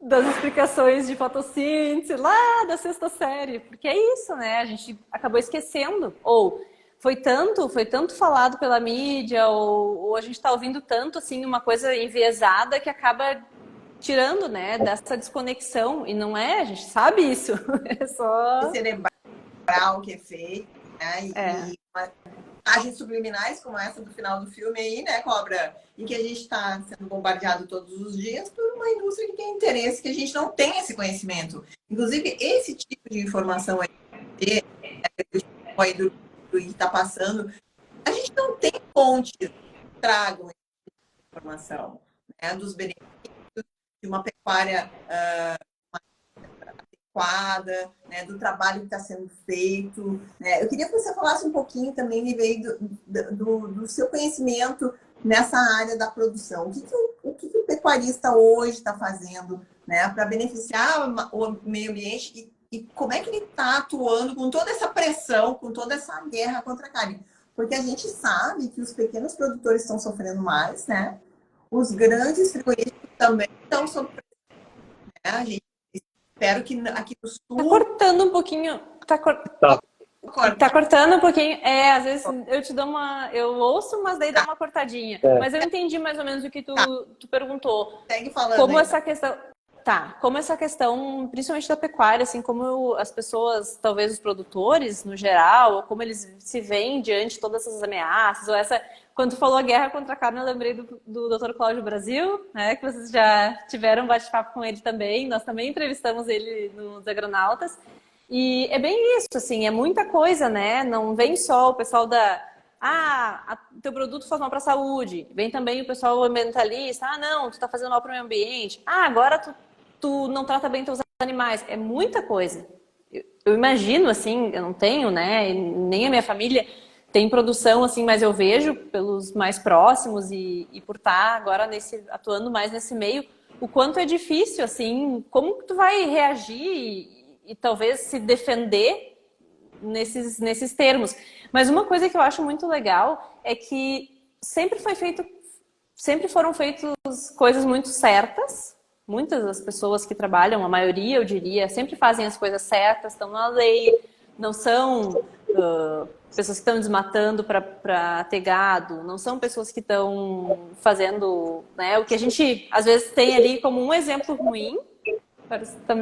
das explicações de fotossíntese lá da 6ª série, porque é isso, né? A gente acabou esquecendo, ou foi tanto falado pela mídia, ou a gente está ouvindo tanto, assim, uma coisa enviesada que acaba tirando, né, dessa desconexão, e não é, a gente sabe isso, é só... cerebral que é feito, né? Mensagens subliminais como essa do final do filme aí, né, Cobra? Em que a gente está sendo bombardeado todos os dias por uma indústria que tem interesse, que a gente não tem esse conhecimento. Inclusive, esse tipo de informação aí do que está passando, a gente não tem fontes que tragam essa informação, né, dos benefícios de uma pecuária adequada, né, do trabalho que está sendo feito. Né? Eu queria que você falasse um pouquinho também, do seu conhecimento nessa área da produção. O que o pecuarista hoje está fazendo, né, para beneficiar o meio ambiente e como é que ele está atuando com toda essa pressão, com toda essa guerra contra a carne? Porque a gente sabe que os pequenos produtores estão sofrendo mais, né? Os grandes frigoríficos também estão sofrendo. Né? A gente espero que aqui no sul... Tá cortando um pouquinho. Tá cortando um pouquinho. Às vezes eu te dou eu ouço, mas daí dá uma cortadinha. Mas eu entendi mais ou menos o que tu perguntou. Segue falando. Como essa questão... como essa questão, principalmente da pecuária, assim, como as pessoas, talvez os produtores, no geral, ou como eles se veem diante de todas essas ameaças, ou quando tu falou a guerra contra a carne, eu lembrei do Dr. Cláudio Brasil, né, que vocês já tiveram um bate-papo com ele também, nós também entrevistamos ele nos Agronautas, e é bem isso, assim, é muita coisa, né, não vem só o pessoal teu produto faz mal para a saúde, vem também o pessoal ambientalista, não, tu tá fazendo mal para o meio ambiente, agora tu não trata bem teus animais, é muita coisa. Eu imagino, assim, eu não tenho, né, nem a minha família tem produção, assim, mas eu vejo pelos mais próximos e por estar agora atuando mais nesse meio, o quanto é difícil, assim, como que tu vai reagir e talvez se defender nesses termos. Mas uma coisa que eu acho muito legal é que sempre foram feitas coisas muito certas. Muitas das pessoas que trabalham, a maioria, eu diria, sempre fazem as coisas certas, estão na lei, não são pessoas que estão desmatando para ter gado, não são pessoas que estão fazendo, né, o que a gente às vezes tem ali como um exemplo ruim. Tá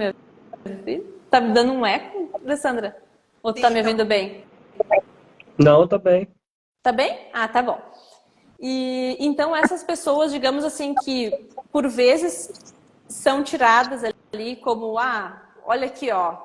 me dando um eco, Alessandra? Ou tu tá me ouvindo bem? Não, tá bem. Tá bem? Tá bom. E então essas pessoas, digamos assim, que por vezes são tiradas ali como, olha aqui, ó,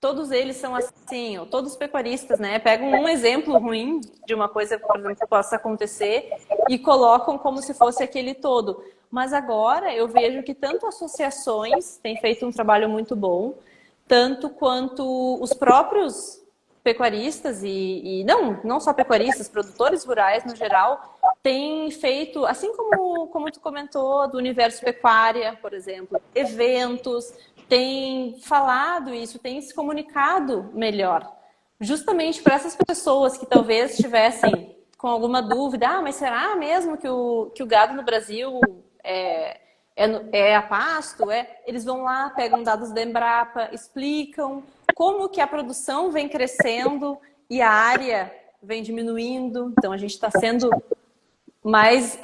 todos eles são assim, ou todos os pecuaristas, né? Pegam um exemplo ruim de uma coisa, por exemplo, que possa acontecer e colocam como se fosse aquele todo. Mas agora eu vejo que tanto associações têm feito um trabalho muito bom, tanto quanto os próprios pecuaristas e não só pecuaristas, produtores rurais no geral, têm feito, assim como tu comentou, do universo pecuária, por exemplo, eventos, têm falado isso, têm se comunicado melhor. Justamente para essas pessoas que talvez estivessem com alguma dúvida, mas será mesmo que o gado no Brasil é a pasto? Eles vão lá, pegam dados da Embrapa, explicam como que a produção vem crescendo e a área vem diminuindo. Então, a gente está sendo mais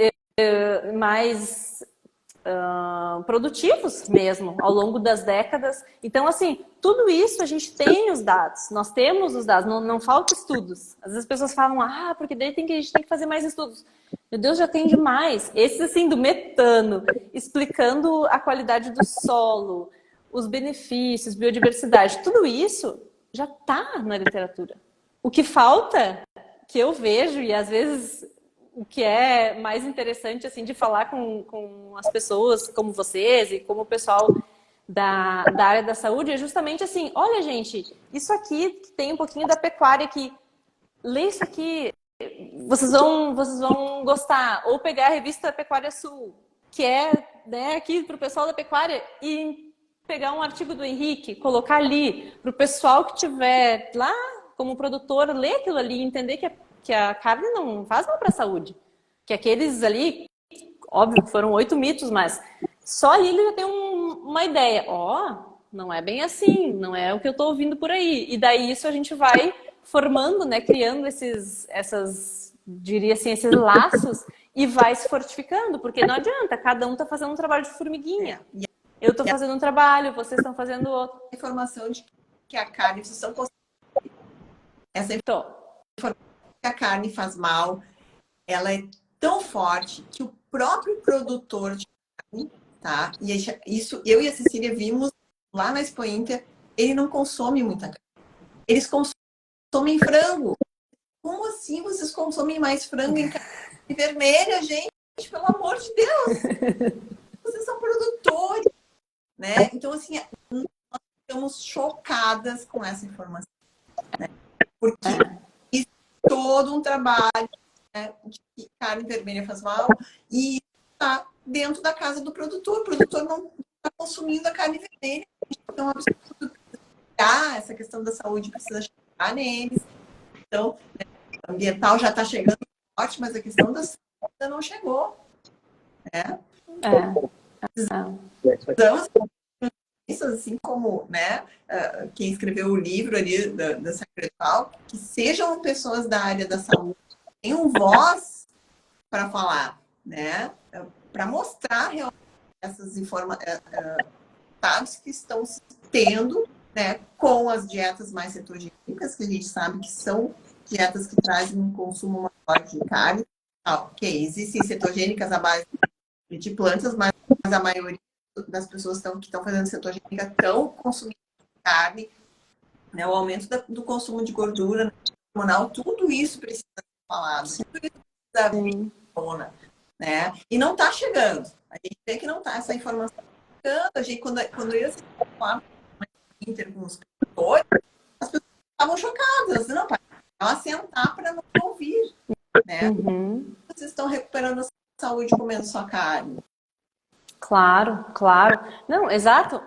produtivos mesmo ao longo das décadas. Então, assim, tudo isso a gente tem os dados, nós temos os dados, não falta estudos. Às vezes as pessoas falam, porque daí a gente tem que fazer mais estudos. Meu Deus, já tem demais. Esse, assim, do metano, explicando a qualidade do solo, os benefícios, biodiversidade, tudo isso já está na literatura. O que falta, que eu vejo, e às vezes o que é mais interessante, assim, de falar com as pessoas como vocês e como o pessoal da área da saúde, é justamente assim, olha, gente, isso aqui tem um pouquinho da pecuária aqui. Lê isso aqui, vocês vão gostar. Ou pegar a revista Pecuária Sul, que é, né, aqui para o pessoal da pecuária, e pegar um artigo do Henrique, colocar ali, para o pessoal que estiver lá como produtor, ler aquilo ali e entender que a carne não faz mal para a saúde. Que aqueles ali, óbvio que foram 8 mitos, mas só ali ele já tem uma ideia. Não é bem assim, não é o que eu estou ouvindo por aí. E daí isso a gente vai formando, né, criando diria assim, esses laços e vai se fortificando, porque não adianta, cada um está fazendo um trabalho de formiguinha. Eu estou fazendo um trabalho, vocês estão fazendo outro. A informação de que a carne, essa informação que a carne faz mal, ela é tão forte que o próprio produtor de carne, tá? E isso eu e a Cecília vimos lá na Expo Inter, ele não consome muita carne. Eles consomem frango. Como assim vocês consomem mais frango em carne vermelha, gente? Pelo amor de Deus! Vocês são produtores, né? Então, assim, nós ficamos chocadas com essa informação, né? Porque isso é todo um trabalho, né, de que carne vermelha faz mal e está dentro da casa do produtor. O produtor não está consumindo a carne vermelha. Então, essa questão da saúde precisa chegar neles. Então, né, o ambiental já está chegando forte, mas a questão da saúde ainda não chegou, né? Isso, assim como, né, quem escreveu o livro ali da Secretal, que sejam pessoas da área da saúde, tenham voz para falar, né, para mostrar realmente essas informações que estão se tendo, né, com as dietas mais cetogênicas, que a gente sabe que são dietas que trazem um consumo maior de carne. Ok, existem cetogênicas à base de plantas, mas a maioria das pessoas que estão fazendo cetogênica estão consumindo carne, né? O aumento do consumo de gordura hormonal, tudo isso precisa ser falado, tudo isso precisa vir à tona, né? E não está chegando. A gente vê que não está essa informação chegando. A gente, quando eu falava com os produtores, as pessoas estavam chocadas. Não, pai, ela sentar para não ouvir, né? Vocês estão recuperando a saúde comendo só carne. Claro, claro. Não, exato.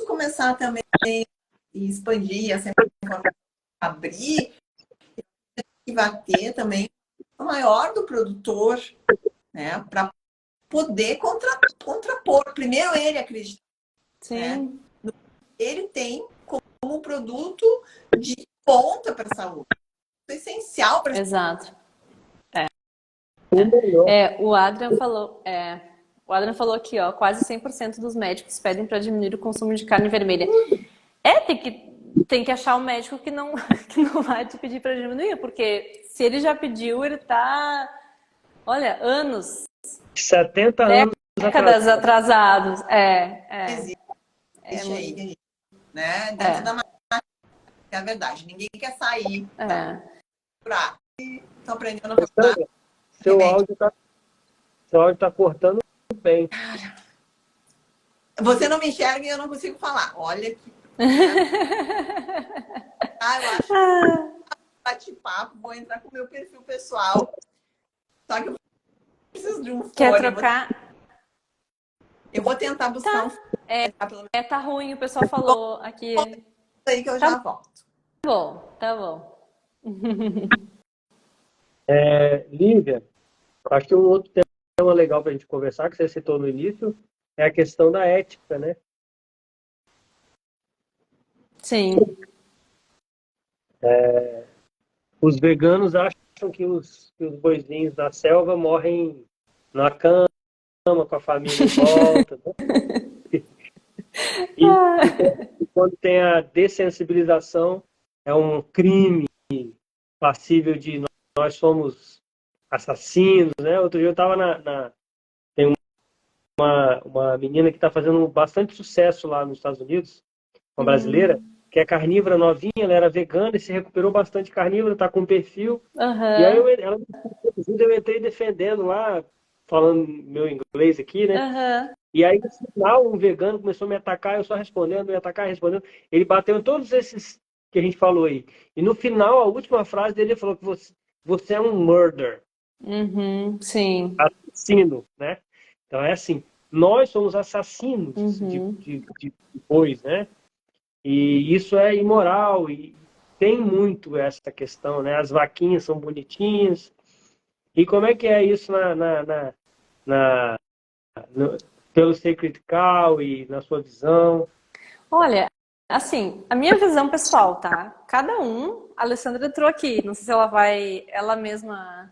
Começar também e expandir essa informação, abrir, que vai ter também o maior do produtor, né, para poder contrapor. Primeiro ele acredita. Sim. Né? Ele tem como produto de ponta para a saúde. Essencial para a saúde. Exato. O Adrian falou aqui, ó, quase 100% dos médicos pedem para diminuir o consumo de carne vermelha. Tem que achar um médico que não vai te pedir para diminuir, porque se ele já pediu, ele tá, olha, anos. 70 anos. Décadas atrasados. Existe aí, né? Dentro da máquina, é a verdade. Ninguém quer sair. Estão aprendendo a falar. Seu áudio tá cortando bem. Você não me enxerga e eu não consigo falar. Olha que... eu acho que bate-papo, vou entrar com o meu perfil pessoal. Só que eu preciso de um fone. Quer trocar? Eu vou tentar buscar um fone. Tá ruim, o pessoal falou aqui. Aí que eu já volto. Tá bom, tá bom. Lívia, acho que um outro tema legal para a gente conversar, que você citou no início, é a questão da ética, né? Sim. Os veganos acham que os boizinhos da selva morrem na cama, com a família em volta, né? E quando tem a dessensibilização, é um crime passível de nós somos assassinos, né? Outro dia eu estava tem uma menina que está fazendo bastante sucesso lá nos Estados Unidos, uma brasileira, que é carnívora novinha, ela era vegana e se recuperou bastante carnívora, está com perfil. E aí eu entrei defendendo lá, falando meu inglês aqui, né? E aí, no final, um vegano começou a me atacar, eu só respondendo, me atacar, respondendo. Ele bateu em todos esses que a gente falou aí. E no final, a última frase dele, ele falou que você é um murder. Sim. Assassino, né? Então é assim, nós somos assassinos de bois, né? E isso é imoral e tem muito essa questão, né? As vaquinhas são bonitinhas. E como é que é isso pelo Sacred Cow e na sua visão? Olha, assim, a minha visão pessoal, tá? Cada um, a Alessandra entrou aqui, não sei se ela vai, ela mesma,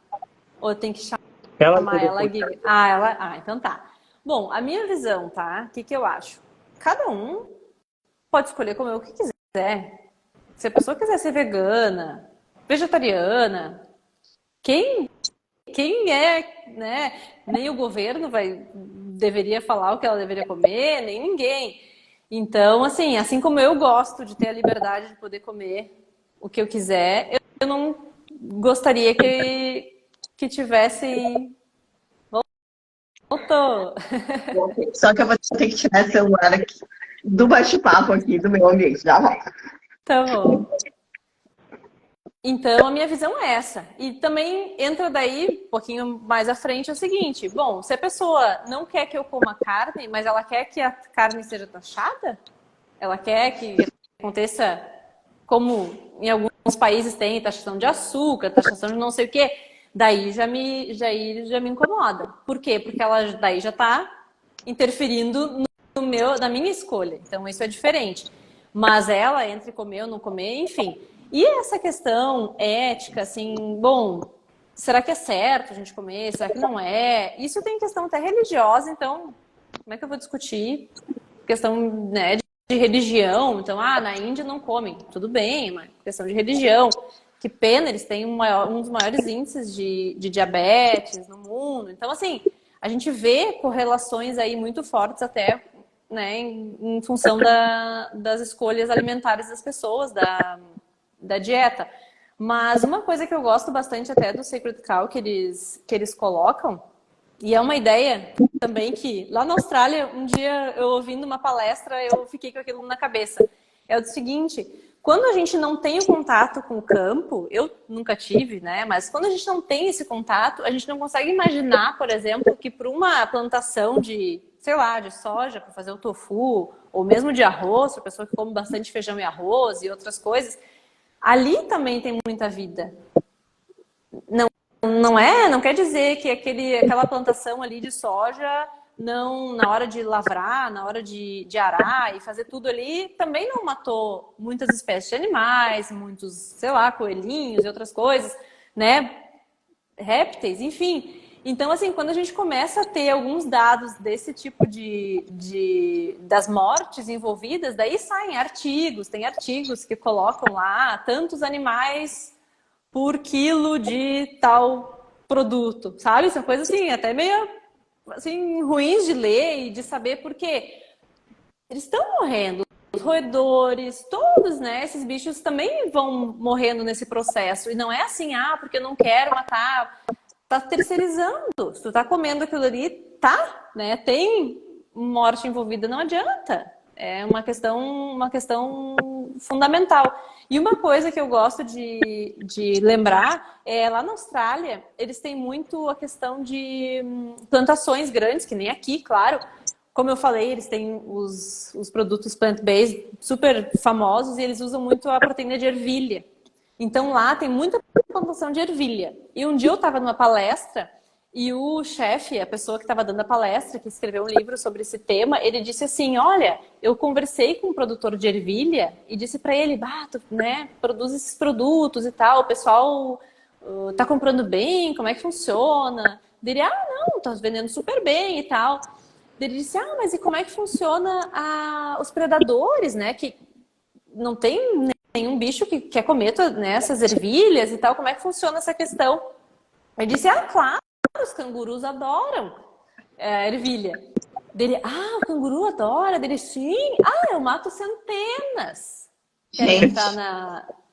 ou tem que chamar ela. Então tá. Bom, a minha visão, tá? O que eu acho? Cada um pode escolher comer o que quiser. Se a pessoa quiser ser vegana, vegetariana, quem é, né? Nem o governo deveria falar o que ela deveria comer, nem ninguém. Então, assim como eu gosto de ter a liberdade de poder comer o que eu quiser, eu não gostaria que tivesse... Voltou! Só que eu vou ter que tirar o celular aqui do bate-papo aqui do meu ambiente. Já volto. Tá bom. Então, a minha visão é essa. E também entra daí, um pouquinho mais à frente, é o seguinte. Bom, se a pessoa não quer que eu coma carne, mas ela quer que a carne seja taxada, ela quer que aconteça como em alguns países tem taxação de açúcar, taxação de não sei o quê, daí já me incomoda. Por quê? Porque ela daí já está interferindo na minha escolha. Então, isso é diferente. Mas ela, entre comer ou não comer, enfim... E essa questão ética, assim, bom, será que é certo a gente comer? Será que não é? Isso tem questão até religiosa, então, como é que eu vou discutir? Questão, né, de religião. Então, na Índia não comem. Tudo bem, mas questão de religião. Que pena, eles têm um dos maiores índices de diabetes no mundo. Então, assim, a gente vê correlações aí muito fortes até, né, em função das escolhas alimentares das pessoas, da dieta. Mas uma coisa que eu gosto bastante até do Sacred Cow que eles colocam, e é uma ideia também que lá na Austrália, um dia eu ouvindo uma palestra, eu fiquei com aquilo na cabeça. É o seguinte, quando a gente não tem o contato com o campo, eu nunca tive, né? Mas quando a gente não tem esse contato, a gente não consegue imaginar, por exemplo, que para uma plantação de, sei lá, de soja para fazer o tofu, ou mesmo de arroz, para pessoa que come bastante feijão e arroz e outras coisas, ali também tem muita vida. Não quer dizer que aquela plantação ali de soja, não, na hora de lavrar, na hora de arar e fazer tudo ali, também não matou muitas espécies de animais, muitos, sei lá, coelhinhos e outras coisas, né? Répteis, enfim. Então, assim, quando a gente começa a ter alguns dados desse tipo das mortes envolvidas, daí saem artigos, tem artigos que colocam lá tantos animais por quilo de tal produto, sabe? São coisas assim, até meio assim, ruins de ler e de saber por quê. Eles estão morrendo. Os roedores, todos, né? Esses bichos também vão morrendo nesse processo. E não é assim, porque eu não quero matar tá terceirizando. Se tu tá comendo aquilo ali, tá, né? Tem morte envolvida, não adianta. É uma questão fundamental. E uma coisa que eu gosto de lembrar é lá na Austrália, eles têm muito a questão de plantações grandes, que nem aqui, claro. Como eu falei, eles têm os produtos plant-based super famosos e eles usam muito a proteína de ervilha. Então lá tem muita plantação de ervilha. E um dia eu estava numa palestra e o chefe, a pessoa que estava dando a palestra, que escreveu um livro sobre esse tema, ele disse assim, olha, eu conversei com um produtor de ervilha e disse para ele, tu, né, produz esses produtos e tal, o pessoal tá comprando bem, como é que funciona? Ele, não, tá vendendo super bem e tal. Ele disse, mas e como é que funciona os predadores, né, que não tem nenhum bicho que quer comer, né, essas ervilhas e tal, como é que funciona essa questão? Ele disse, claro, os cangurus adoram ervilha. Dele, o canguru adora. Dele, sim. Eu mato centenas. Gente.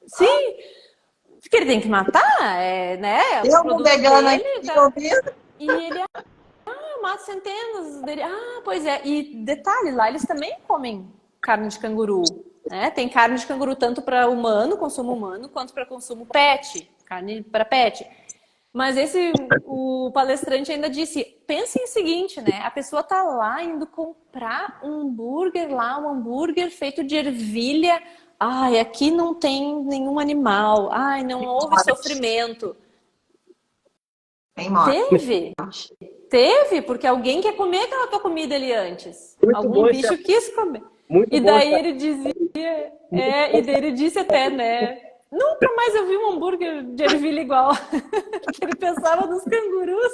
Sim. Porque ele tem que matar, né? Eu não vegano aqui, E ele, eu mato centenas. Dele, pois é. E detalhe, lá eles também comem carne de canguru. Né? Tem carne de canguru tanto para consumo humano, quanto para consumo pet. Carne para pet. Mas o palestrante ainda disse, pense em seguinte, né? A pessoa tá lá indo comprar um hambúrguer feito de ervilha. Aqui não tem nenhum animal. Não houve sofrimento. Tem morte. Teve, porque alguém quer comer aquela tua comida ali antes. Algum bicho quis comer. Muito daí ele dizia, e daí ele disse até, né? Nunca mais eu vi um hambúrguer de ervilha igual. Que ele pensava nos cangurus.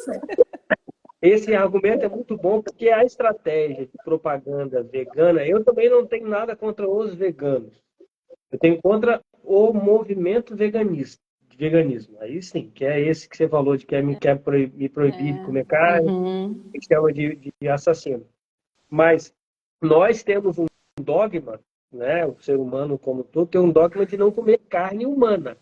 Esse argumento é muito bom porque a estratégia de propaganda vegana, eu também não tenho nada contra os veganos. Eu tenho contra o movimento veganista, de veganismo. Aí sim, que é esse que você falou de que me proibir de comer carne, que chama de assassino. Mas nós temos um dogma, né? O ser humano como todo tem um dogma de não comer carne humana,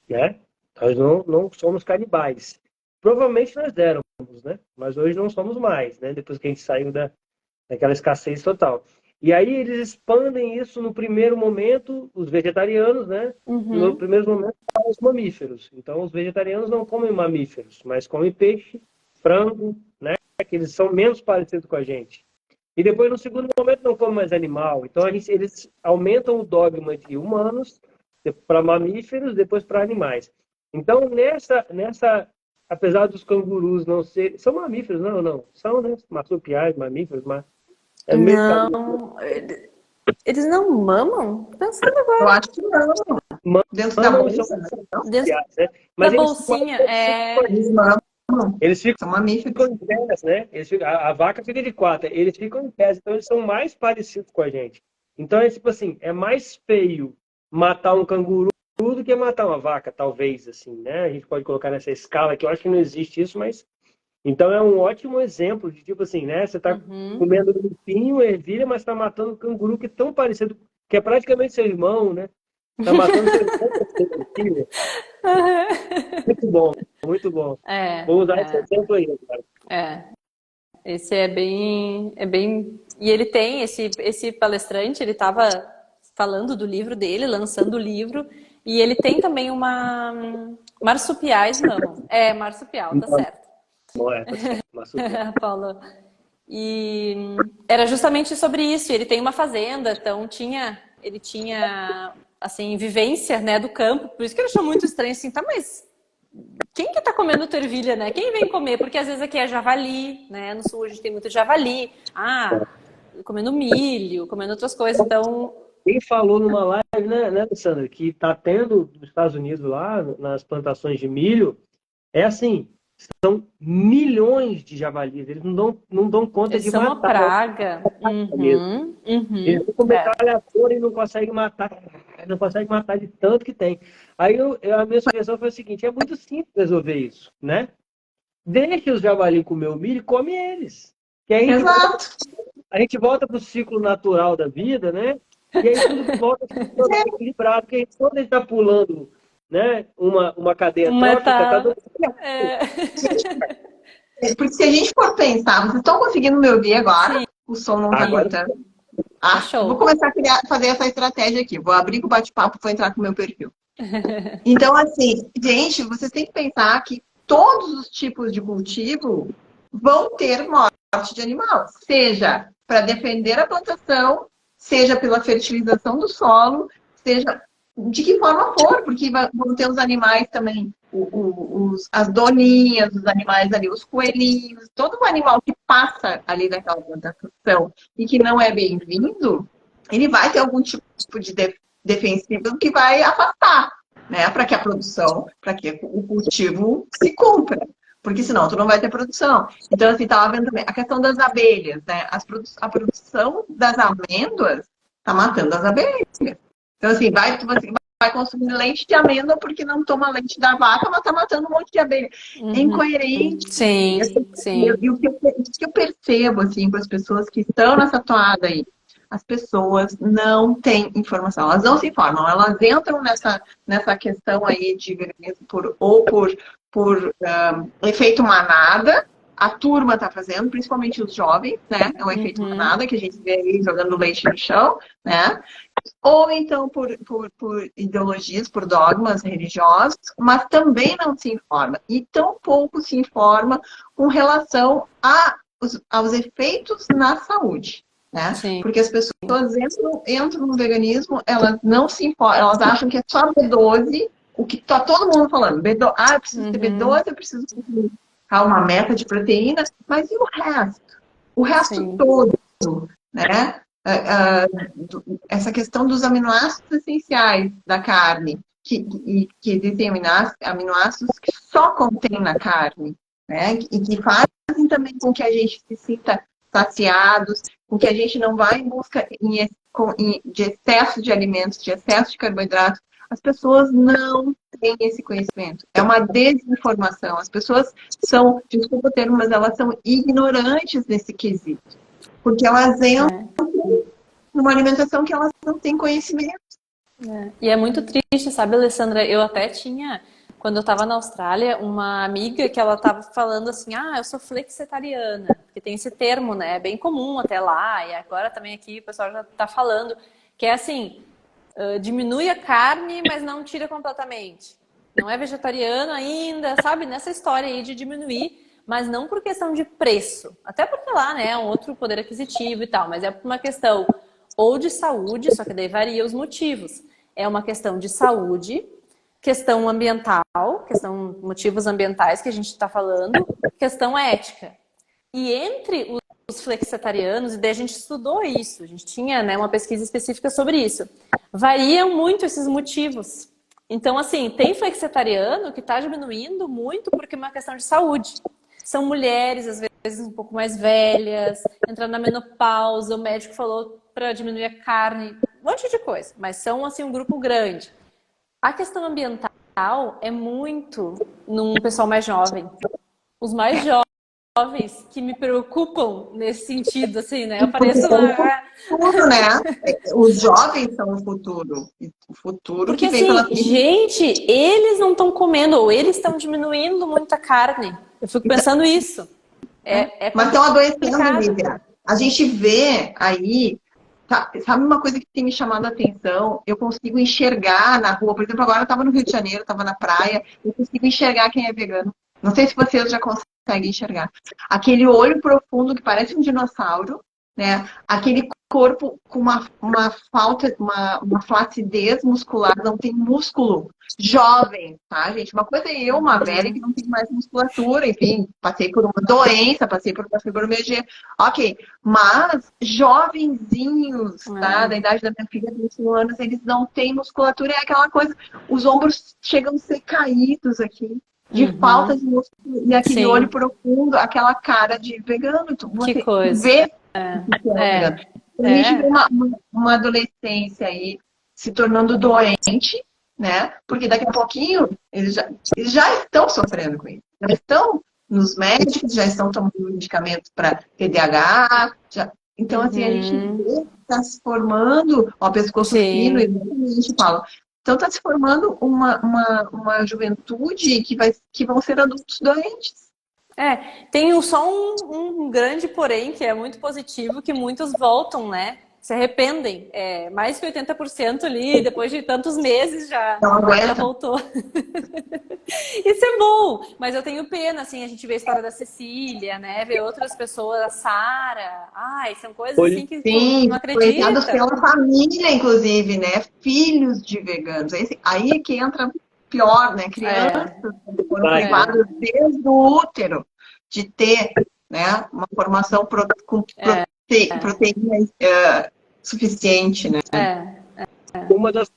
né? Nós não somos canibais. Provavelmente nós éramos, né? Mas hoje não somos mais, né? Depois que a gente saiu daquela escassez total. E aí eles expandem isso no primeiro momento, os vegetarianos, né? No primeiro momento, os mamíferos. Então, os vegetarianos não comem mamíferos, mas comem peixe, frango, né? Que eles são menos parecidos com a gente. E depois, no segundo momento, não comem mais animal. Então, eles aumentam o dogma de humanos para mamíferos, depois para animais. Então, apesar dos cangurus não serem... São mamíferos, não. São, né? Marsupiais, mamíferos, mas... Não, eles não mamam? Pensando agora. Eu acho que não. Dentro da bolsa. Mas da bolsinha, eles ficam são mamíferos. em pés, né? A vaca fica de quatro, eles ficam em pés, então eles são mais parecidos com a gente. Então é tipo assim, é mais feio matar um canguru do que matar uma vaca, talvez, assim, né? A gente pode colocar nessa escala que eu acho que não existe isso, mas... Então é um ótimo exemplo de tipo assim, né? Você tá comendo limpinho, ervilha, mas tá matando um canguru que é tão parecido, que é praticamente seu irmão, né? Tá matando seu irmão. Muito bom, muito bom. Vou usar esse exemplo aí, cara. Esse é bem... E ele tem, esse palestrante, ele estava falando do livro dele, lançando o livro, e ele tem também marsupiais, não. Marsupial, tá certo. Paulo. E era justamente sobre isso. Ele tem uma fazenda, então ele tinha assim, vivência, né, do campo. Por isso que ele achou muito estranho assim, mas quem que tá comendo tua ervilha, né? Quem vem comer? Porque às vezes aqui é javali, né? No sul a gente tem muito javali. Comendo milho, comendo outras coisas, então... Quem falou numa live, né, Alessandra, que tá tendo nos Estados Unidos lá, nas plantações de milho, é assim, são milhões de javalis, eles não dão conta de matar. São uma praga. Eles vão com metralhadora e não conseguem matar de tanto que tem. Aí a minha sugestão foi a seguinte, é muito simples resolver isso, né? Deixa os javalis comer o milho e come eles. Que aí a gente volta para o ciclo natural da vida, né? E aí tudo volta a ser equilibrado, porque quando a gente está pulando, né, uma cadeia trófica, É. Porque se a gente for pensar, vocês estão conseguindo me ouvir agora? Sim. O som não está Agora cortando. Tá Eu vou show. começar a fazer essa estratégia aqui. Vou abrir com o bate-papo, vou entrar com o meu perfil. Então, assim, gente, vocês têm que pensar que todos os tipos de cultivo vão ter morte de animal, seja para defender a plantação, seja pela fertilização do solo, seja de que forma for, porque vão ter os animais também, as doninhas, os animais ali, os coelhinhos, todo animal que passa ali naquela plantação e que não é bem-vindo, ele vai ter algum tipo de defensivo que vai afastar, né? Para que a produção, para que o cultivo se cumpra. Porque senão tu não vai ter produção. Então, assim, estava vendo também a questão das abelhas, né? A produção das amêndoas está matando as abelhas. Então, assim, você vai consumir leite de amêndoa porque não toma leite da vaca, mas está matando um monte de abelha. É incoerente. Sim, sim. E o que eu percebo, assim, com as pessoas que estão nessa toada aí, as pessoas não têm informação, elas não se informam, elas entram nessa questão aí de veganismo por efeito manada, a turma está fazendo, principalmente os jovens, né? É um efeito manada que a gente vê aí jogando leite no chão, né? Ou então por ideologias, por dogmas religiosos, mas também não se informa. E tão pouco se informa com relação aos efeitos na saúde. Né? Sim. Porque as pessoas entram no veganismo, elas não se informam, elas acham que é só B12, o que está todo mundo falando. B12, eu preciso ter B12, eu preciso ter uma meta de proteínas, mas e o resto? O resto Sim. todo, né? Essa questão dos aminoácidos essenciais da carne, que existem aminoácidos que só contém na carne, né? E que fazem também com que a gente se sinta saciados, com que a gente não vá em busca de excesso de alimentos, de excesso de carboidratos. As pessoas não têm esse conhecimento. É uma desinformação. As pessoas são, desculpa o termo, mas elas são ignorantes nesse quesito. Porque elas entram numa alimentação que elas não têm conhecimento. E é muito triste, sabe, Alessandra? Eu até tinha, quando eu estava na Austrália, uma amiga que ela estava falando assim, eu sou flexitariana, porque tem esse termo, né? É bem comum até lá, e agora também aqui o pessoal já está falando, que é assim, diminui a carne, mas não tira completamente. Não é vegetariano ainda, sabe? Nessa história aí de diminuir, mas não por questão de preço. Até porque lá, né, é um outro poder aquisitivo e tal, mas é por uma questão ou de saúde, só que daí varia os motivos. É uma questão de saúde, questão ambiental, motivos ambientais que a gente está falando, questão ética. E entre os flexitarianos, e daí a gente estudou isso, a gente tinha, né, uma pesquisa específica sobre isso, variam muito esses motivos. Então, assim, tem flexitariano que está diminuindo muito porque é uma questão de saúde. São mulheres, às vezes, um pouco mais velhas, entrando na menopausa, o médico falou para diminuir a carne, um monte de coisa, mas são, assim, um grupo grande. A questão ambiental é muito num pessoal mais jovem. Os mais jovens que me preocupam nesse sentido, assim, né? Eu pareço uma... Futuro, né? Os jovens são o futuro. O futuro Porque, que vem assim, pela frente. gente, eles não estão comendo, ou eles estão diminuindo muita carne. Eu fico pensando isso. Mas estão adoecendo, complicado. Lívia. A gente vê aí, sabe uma coisa que tem me chamado a atenção? Eu consigo enxergar na rua, por exemplo, agora eu estava no Rio de Janeiro, estava na praia, eu consigo enxergar quem é vegano. Não sei se vocês já conseguem enxergar. Aquele olho profundo que parece um dinossauro, né? Aquele corpo com uma flacidez muscular, não tem músculo. Jovem, tá, gente? Uma coisa é eu, uma velha, que não tem mais musculatura, enfim, passei por uma doença, passei por uma fibromialgia, ok. Mas jovenzinhos, tá? Da idade da minha filha, 21 anos, eles não têm musculatura, é aquela coisa, os ombros chegam a ser caídos aqui, de falta de músculo, e aquele olho profundo, aquela cara de vegano. Você Que coisa. vê vegano. A gente vê uma adolescência aí se tornando doente, né? Porque daqui a pouquinho eles já estão sofrendo com isso. Já estão nos médicos, já estão tomando medicamentos para TDAH. Então, assim, a gente vê que está se formando, pescoço fino, e a gente fala, Então está se formando uma juventude que vão ser adultos doentes. Tem só um grande porém, que é muito positivo, que muitos voltam, né? Se arrependem. Mais que 80% ali, depois de tantos meses já voltou. Isso é bom, mas eu tenho pena, assim, a gente vê a história da Cecília, né? Ver outras pessoas, a Sara. Ai, são coisas assim que Sim, não acredita. pela família, inclusive, né? Filhos de veganos. Aí é que entra pior, né? Crianças que foram privadas desde o útero de ter, né, uma formação com proteína suficiente, né?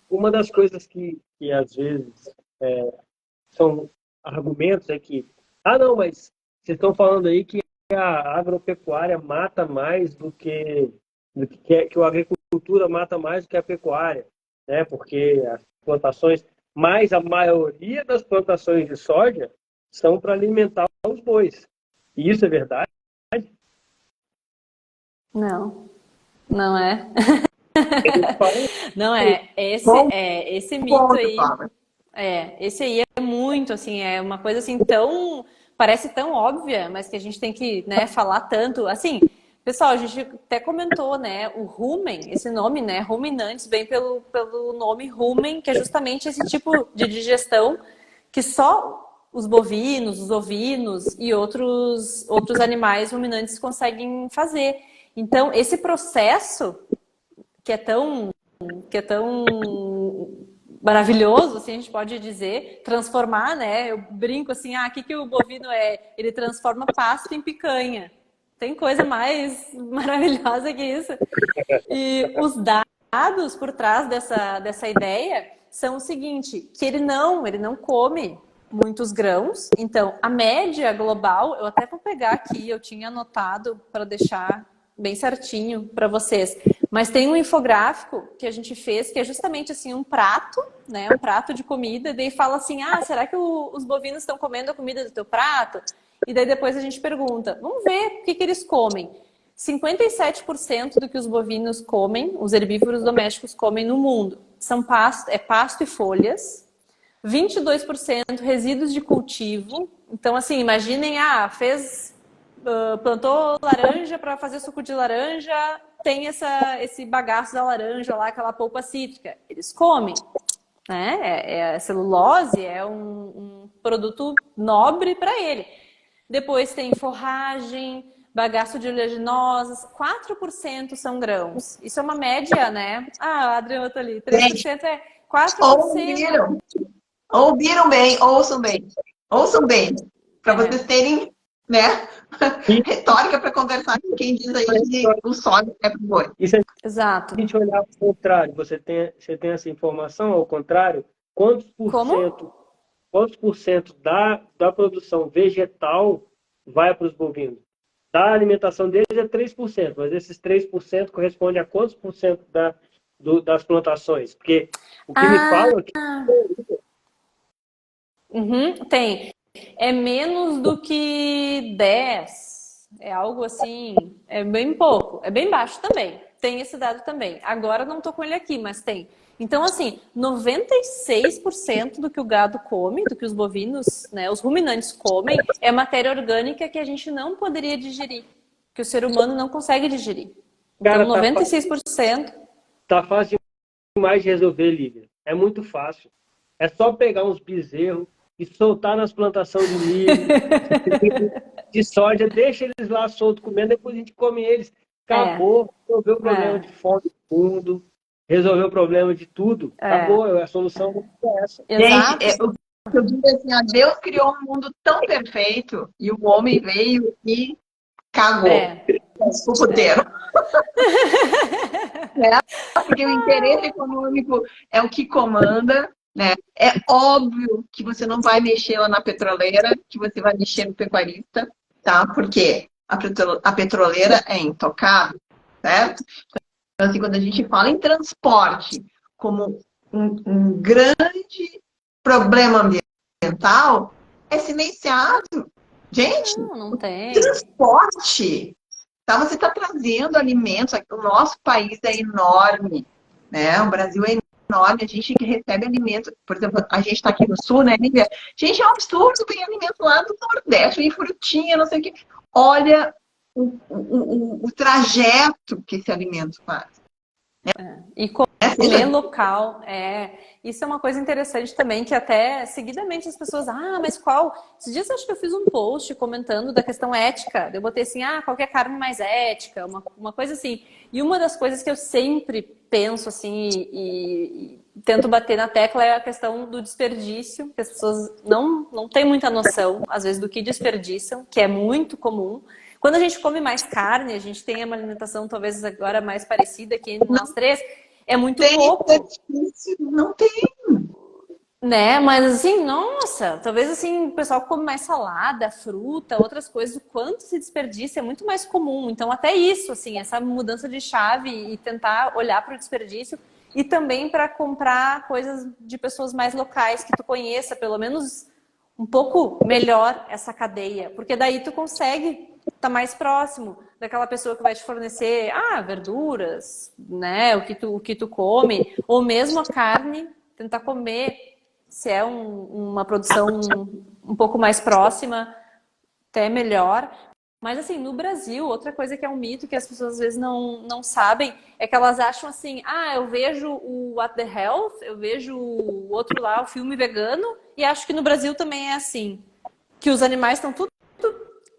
Uma das coisas que às vezes são argumentos é que, não, mas vocês estão falando aí que a agropecuária mata mais do que a agricultura mata mais do que a pecuária, né? Porque as plantações, mas a maioria das plantações de soja são para alimentar os bois. E isso é verdade? Não, não é. Não é. Esse mito aí. Esse aí é muito, assim, é uma coisa assim parece tão óbvia, mas que a gente tem que, né, falar tanto. Assim, pessoal, a gente até comentou, né, o rumen, esse nome, né, ruminantes, vem pelo nome rumen, que é justamente esse tipo de digestão que só os bovinos, os ovinos e outros animais ruminantes conseguem fazer. Então, esse processo que é tão maravilhoso, assim a gente pode dizer, transformar, né? Eu brinco assim, o que o bovino é? Ele transforma pasto em picanha. Tem coisa mais maravilhosa que isso. E os dados por trás dessa ideia são o seguinte, que ele não come muitos grãos. Então, a média global, eu até vou pegar aqui, eu tinha anotado para deixar bem certinho para vocês. Mas tem um infográfico que a gente fez, que é justamente assim um prato, né? Um prato de comida, e daí fala assim, será que os bovinos estão comendo a comida do teu prato? E daí depois a gente pergunta, vamos ver o que eles comem. 57% do que os bovinos comem, os herbívoros domésticos comem no mundo, são pasto e folhas. 22% resíduos de cultivo. Então, assim, imaginem, plantou laranja para fazer suco de laranja, tem esse bagaço da laranja lá, aquela polpa cítrica. Eles comem, né? A celulose é um produto nobre para ele. Depois tem forragem, bagaço de oleaginosas, 4% são grãos. Isso é uma média, né? Adriana, eu tô ali. 3% é 4%. Ouviram bem, ouçam bem. Ouçam bem. Para vocês terem, né, retórica para conversar com quem diz aí que o sódio é pro boi. Exato. Se a gente olhar ao contrário, você tem essa informação ao contrário? Quantos por cento da produção vegetal vai para os bovinos? Da alimentação deles é 3%, mas esses 3% corresponde a quantos por cento das plantações? Porque o que me falam é que... tem. É menos do que 10. É algo assim, é bem pouco. É bem baixo também. Tem esse dado também. Agora não estou com ele aqui, mas tem. Então, assim, 96% do que o gado come, do que os bovinos, né, os ruminantes comem, é matéria orgânica que a gente não poderia digerir, que o ser humano não consegue digerir. Então, 96%. Tá fácil demais de resolver, Lívia. É muito fácil. É só pegar uns bezerros e soltar nas plantações de milho, de soja, deixa eles lá soltos comendo, depois a gente come eles. Acabou, resolveu o problema de fome do mundo, resolveu o problema de tudo. Acabou, a solução é essa. Exato. Gente, eu digo assim, Deus criou um mundo tão perfeito e o homem veio e cagou. O roteiro. Porque o interesse econômico é o que comanda. Né? É óbvio que você não vai mexer lá na petroleira, que você vai mexer no pecuarista, tá? Porque a petroleira é intocável, certo? Então, assim, quando a gente fala em transporte como um grande problema ambiental, é silenciado. Gente, não tem. Transporte, tá? Você está trazendo alimentos, o nosso país é enorme, né? O Brasil é enorme, a gente que recebe alimento, por exemplo, a gente está aqui no sul, né, Lívia? Gente, é um absurdo, tem alimento lá do Nordeste, em frutinha, não sei o quê. Olha o trajeto que esse alimento faz. E comer local, isso é uma coisa interessante também, que até seguidamente as pessoas, mas qual? Esses dias acho que eu fiz um post comentando da questão ética, eu botei assim, qualquer carne mais ética, uma coisa assim. E uma das coisas que eu sempre penso assim e tento bater na tecla é a questão do desperdício, que as pessoas não têm muita noção, às vezes, do que desperdiçam, que é muito comum. Quando a gente come mais carne, a gente tem uma alimentação talvez agora mais parecida aqui entre nós três, é muito pouco. Não tem. Né? Mas assim, nossa, talvez assim, o pessoal come mais salada, fruta, outras coisas, o quanto se desperdiça é muito mais comum. Então, até isso, assim, essa mudança de chave e tentar olhar para o desperdício e também para comprar coisas de pessoas mais locais, que tu conheça, pelo menos um pouco melhor essa cadeia, porque daí tu consegue estar mais próximo daquela pessoa que vai te fornecer verduras, né, o que tu come, ou mesmo a carne, tentar comer, se é uma produção um pouco mais próxima, até melhor. Mas assim, no Brasil, outra coisa que é um mito que as pessoas às vezes não sabem é que elas acham assim, eu vejo o What the Health, eu vejo o outro lá, o filme vegano, e acho que no Brasil também é assim, que os animais estão tudo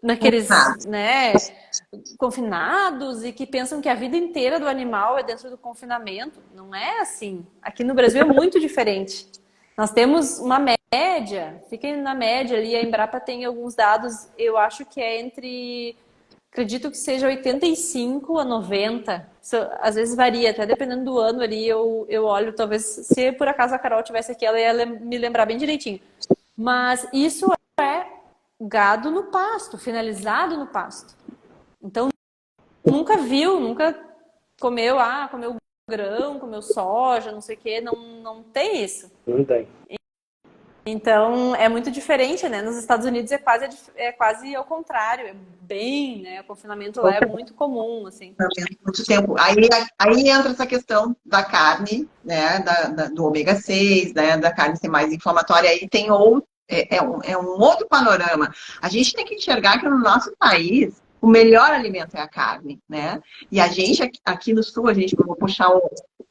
naqueles, né, confinados e que pensam que a vida inteira do animal é dentro do confinamento. Não é assim. Aqui no Brasil é muito diferente. Nós temos uma média, fiquem na média ali, a Embrapa tem alguns dados, eu acho que é acredito que seja 85 a 90. Isso, às vezes varia, até dependendo do ano ali, eu olho, talvez, se por acaso a Carol tivesse aqui, ela ia me lembrar bem direitinho. Mas isso é gado no pasto, finalizado no pasto. Então, nunca comeu, comeu grão, comeu soja, não sei o quê, não tem isso. Não tem. Então, é muito diferente, né? Nos Estados Unidos é quase ao contrário, é bem, né? O confinamento lá é muito comum, assim. Muito tempo. Aí entra essa questão da carne, né? Do ômega 6, né? Da carne ser mais inflamatória. Aí tem um outro panorama. A gente tem que enxergar que no nosso país o melhor alimento é a carne, né? E a gente aqui no sul, vou puxar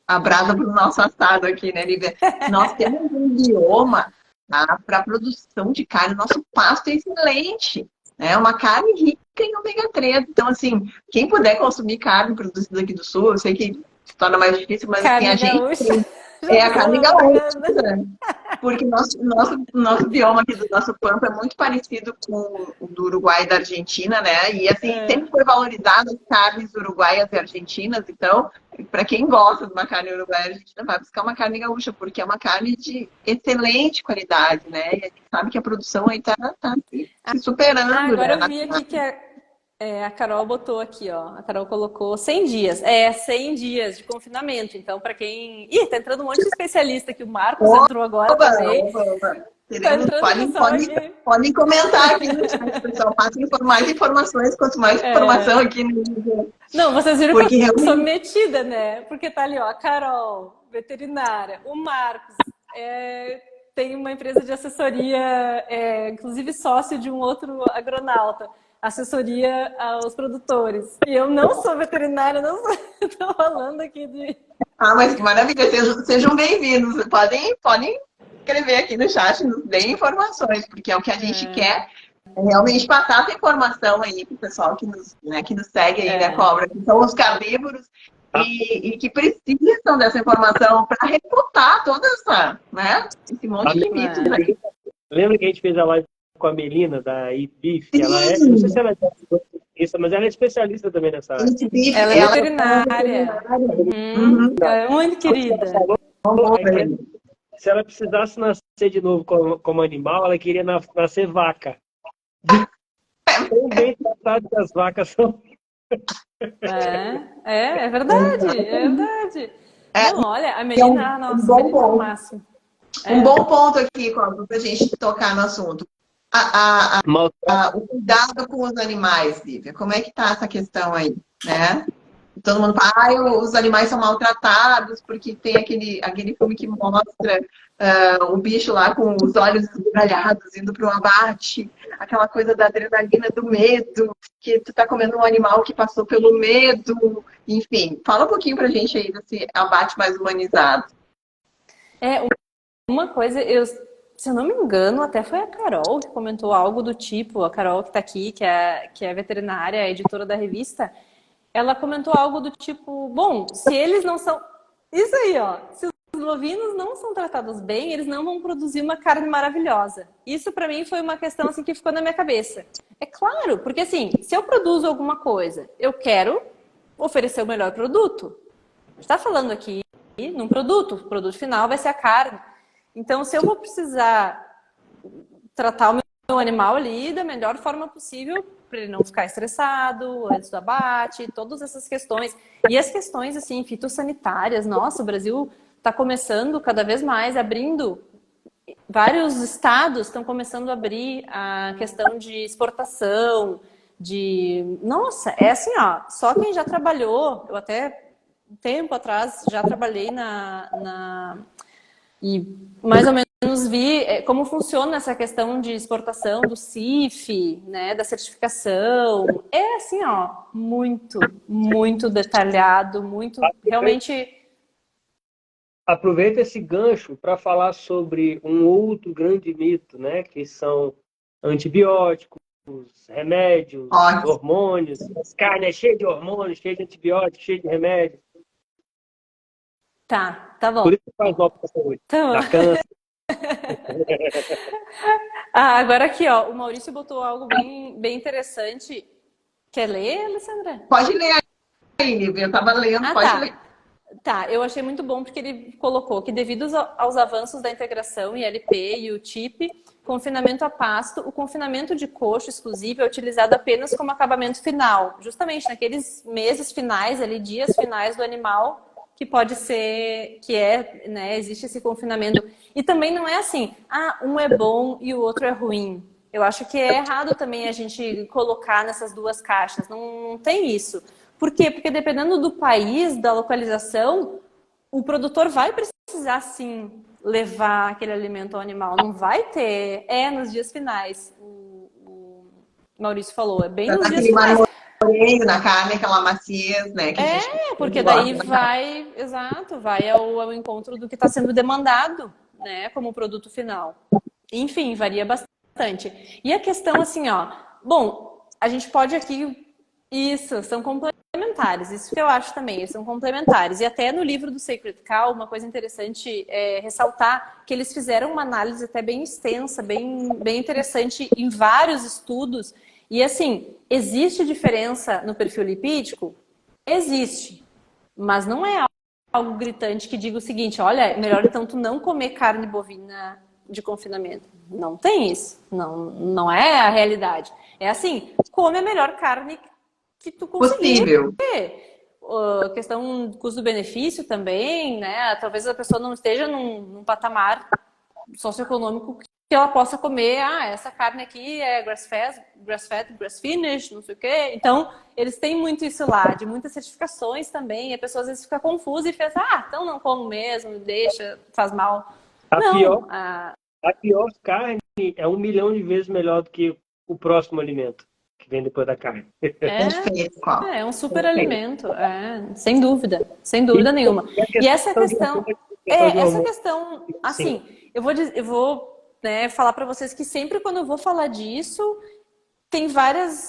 a brasa para o nosso assado aqui, né, Lívia? Nós temos um bioma para a produção de carne. Nosso pasto é excelente, né? Uma carne rica em ômega 3. Então, assim, quem puder consumir carne produzida aqui do sul, eu sei que se torna mais difícil, mas carne assim, gaúcha. É a carne gaúcha. Porque nosso bioma aqui do nosso pampa é muito parecido com o do Uruguai e da Argentina, né? E assim, sempre foi valorizado as carnes uruguaias e argentinas. Então, para quem gosta de uma carne uruguaia e argentina, vai buscar uma carne gaúcha, porque é uma carne de excelente qualidade, né? E a gente sabe que a produção aí tá se superando. Agora né? eu vi aqui que a Carol botou aqui, ó. A Carol colocou 100 dias. 100 dias de confinamento. Então, para quem... Ih, tá entrando um monte de especialista aqui. O Marcos entrou agora também. Podem comentar aqui no chat, pessoal. Passem mais informações, quanto mais informação aqui no... Não, vocês viram que eu sou metida, né? Porque tá ali, ó, a Carol, veterinária, o Marcos, tem uma empresa de assessoria, inclusive sócio de um outro agronauta, assessoria aos produtores. E eu não sou veterinária, não sou... Estou falando aqui de... mas que maravilha, sejam bem-vindos. Podem escrever aqui no chat, nos deem informações, porque é o que a gente quer, realmente passar essa informação aí para o pessoal que nos segue aí, né, Cobra, que são os carnívoros e que precisam dessa informação para refutar toda esse monte de mitos aí. Lembra que a gente fez a live com a Melina, da Eat Beef? Ela não sei se ela isso, mas ela é especialista também nessa área. Ela é veterinária. Ela é muito querida. Se ela precisasse nascer de novo como animal, ela queria nascer vaca. Tão bem tratado que as vacas são. É verdade, é verdade. Não, olha, a Melina, nossa, Melina é o máximo. Um bom ponto aqui, para a gente tocar no assunto. O cuidado com os animais, Lívia. Como é que tá essa questão aí, né? todo mundo fala, os animais são maltratados, porque tem aquele filme que mostra o bicho lá com os olhos esbugalhados indo para o abate, aquela coisa da adrenalina do medo, que tu tá comendo um animal que passou pelo medo, enfim. Fala um pouquinho pra gente aí desse abate mais humanizado. Uma coisa, se eu não me engano, até foi a Carol que comentou algo do tipo, a Carol que tá aqui, que é veterinária, a editora da revista, ela comentou algo do tipo, bom, se eles não são... Isso aí, ó. Se os bovinos não são tratados bem, eles não vão produzir uma carne maravilhosa. Isso pra mim foi uma questão assim que ficou na minha cabeça. É claro, porque assim, se eu produzo alguma coisa, eu quero oferecer o melhor produto. A gente tá falando aqui num produto, o produto final vai ser a carne. Então, se eu vou precisar tratar o meu animal ali da melhor forma possível, para ele não ficar estressado antes do abate, todas essas questões. E as questões, assim, fitossanitárias, nossa, o Brasil está começando cada vez mais, abrindo, vários estados estão começando a abrir a questão de exportação, Nossa, é assim, ó, só quem já trabalhou, eu até um tempo atrás já trabalhei e mais ou menos vi como funciona essa questão de exportação do CIF, né, da certificação. É assim, ó, muito, muito detalhado, muito, realmente... Aproveita esse gancho para falar sobre um outro grande mito, né, que são antibióticos, remédios, Ótimo. hormônios. As carnes é cheia de hormônios, cheia de antibióticos, cheia de remédios. Tá bom. Por isso que faz mal para a saúde. Tá Dá câncer. Agora aqui, ó, o Maurício botou algo bem interessante. Quer ler, Alessandra? Pode ler aí, Nívia. Eu estava lendo, pode ler. Tá, eu achei muito bom porque ele colocou que devido aos avanços da integração ILP e o TIP, confinamento a pasto, o confinamento de coxo exclusivo é utilizado apenas como acabamento final, justamente naqueles meses finais, ali, dias finais do animal, que pode ser, né, existe esse confinamento. E também não é assim, um é bom e o outro é ruim. Eu acho que é errado também a gente colocar nessas duas caixas, não tem isso. Por quê? Porque dependendo do país, da localização, o produtor vai precisar, sim, levar aquele alimento ao animal. Não vai ter... nos dias finais. O Maurício falou, é bem nos dias finais. Na carne, aquela maciez, né? Que a gente porque daí vai... Exato, vai ao encontro do que está sendo demandado, né? Como produto final. Enfim, varia bastante. E a questão, assim, ó... Bom, a gente pode aqui... Isso, são complementares. Isso que eu acho também, eles são complementares. E até no livro do Sacred Cow, uma coisa interessante é ressaltar que eles fizeram uma análise até bem extensa, bem interessante em vários estudos. E assim, existe diferença no perfil lipídico? Existe. Mas não é algo gritante que diga o seguinte, olha, é melhor então tu não comer carne bovina de confinamento. Não tem isso. Não é a realidade. É assim, come a melhor carne que tu conseguir. Possível. A questão do custo-benefício também, né? Talvez a pessoa não esteja num patamar socioeconômico que ela possa comer, essa carne aqui é grass-fed, grass-finished, não sei o quê. Então, eles têm muito isso lá, de muitas certificações também, e a pessoa às vezes fica confusa e pensa, então não como mesmo, deixa, faz mal. A pior carne é 1 milhão de vezes melhor do que o próximo alimento que vem depois da carne. É um super alimento, sem dúvida nenhuma. E essa questão, assim, eu vou né, falar para vocês que sempre quando eu vou falar disso, tem várias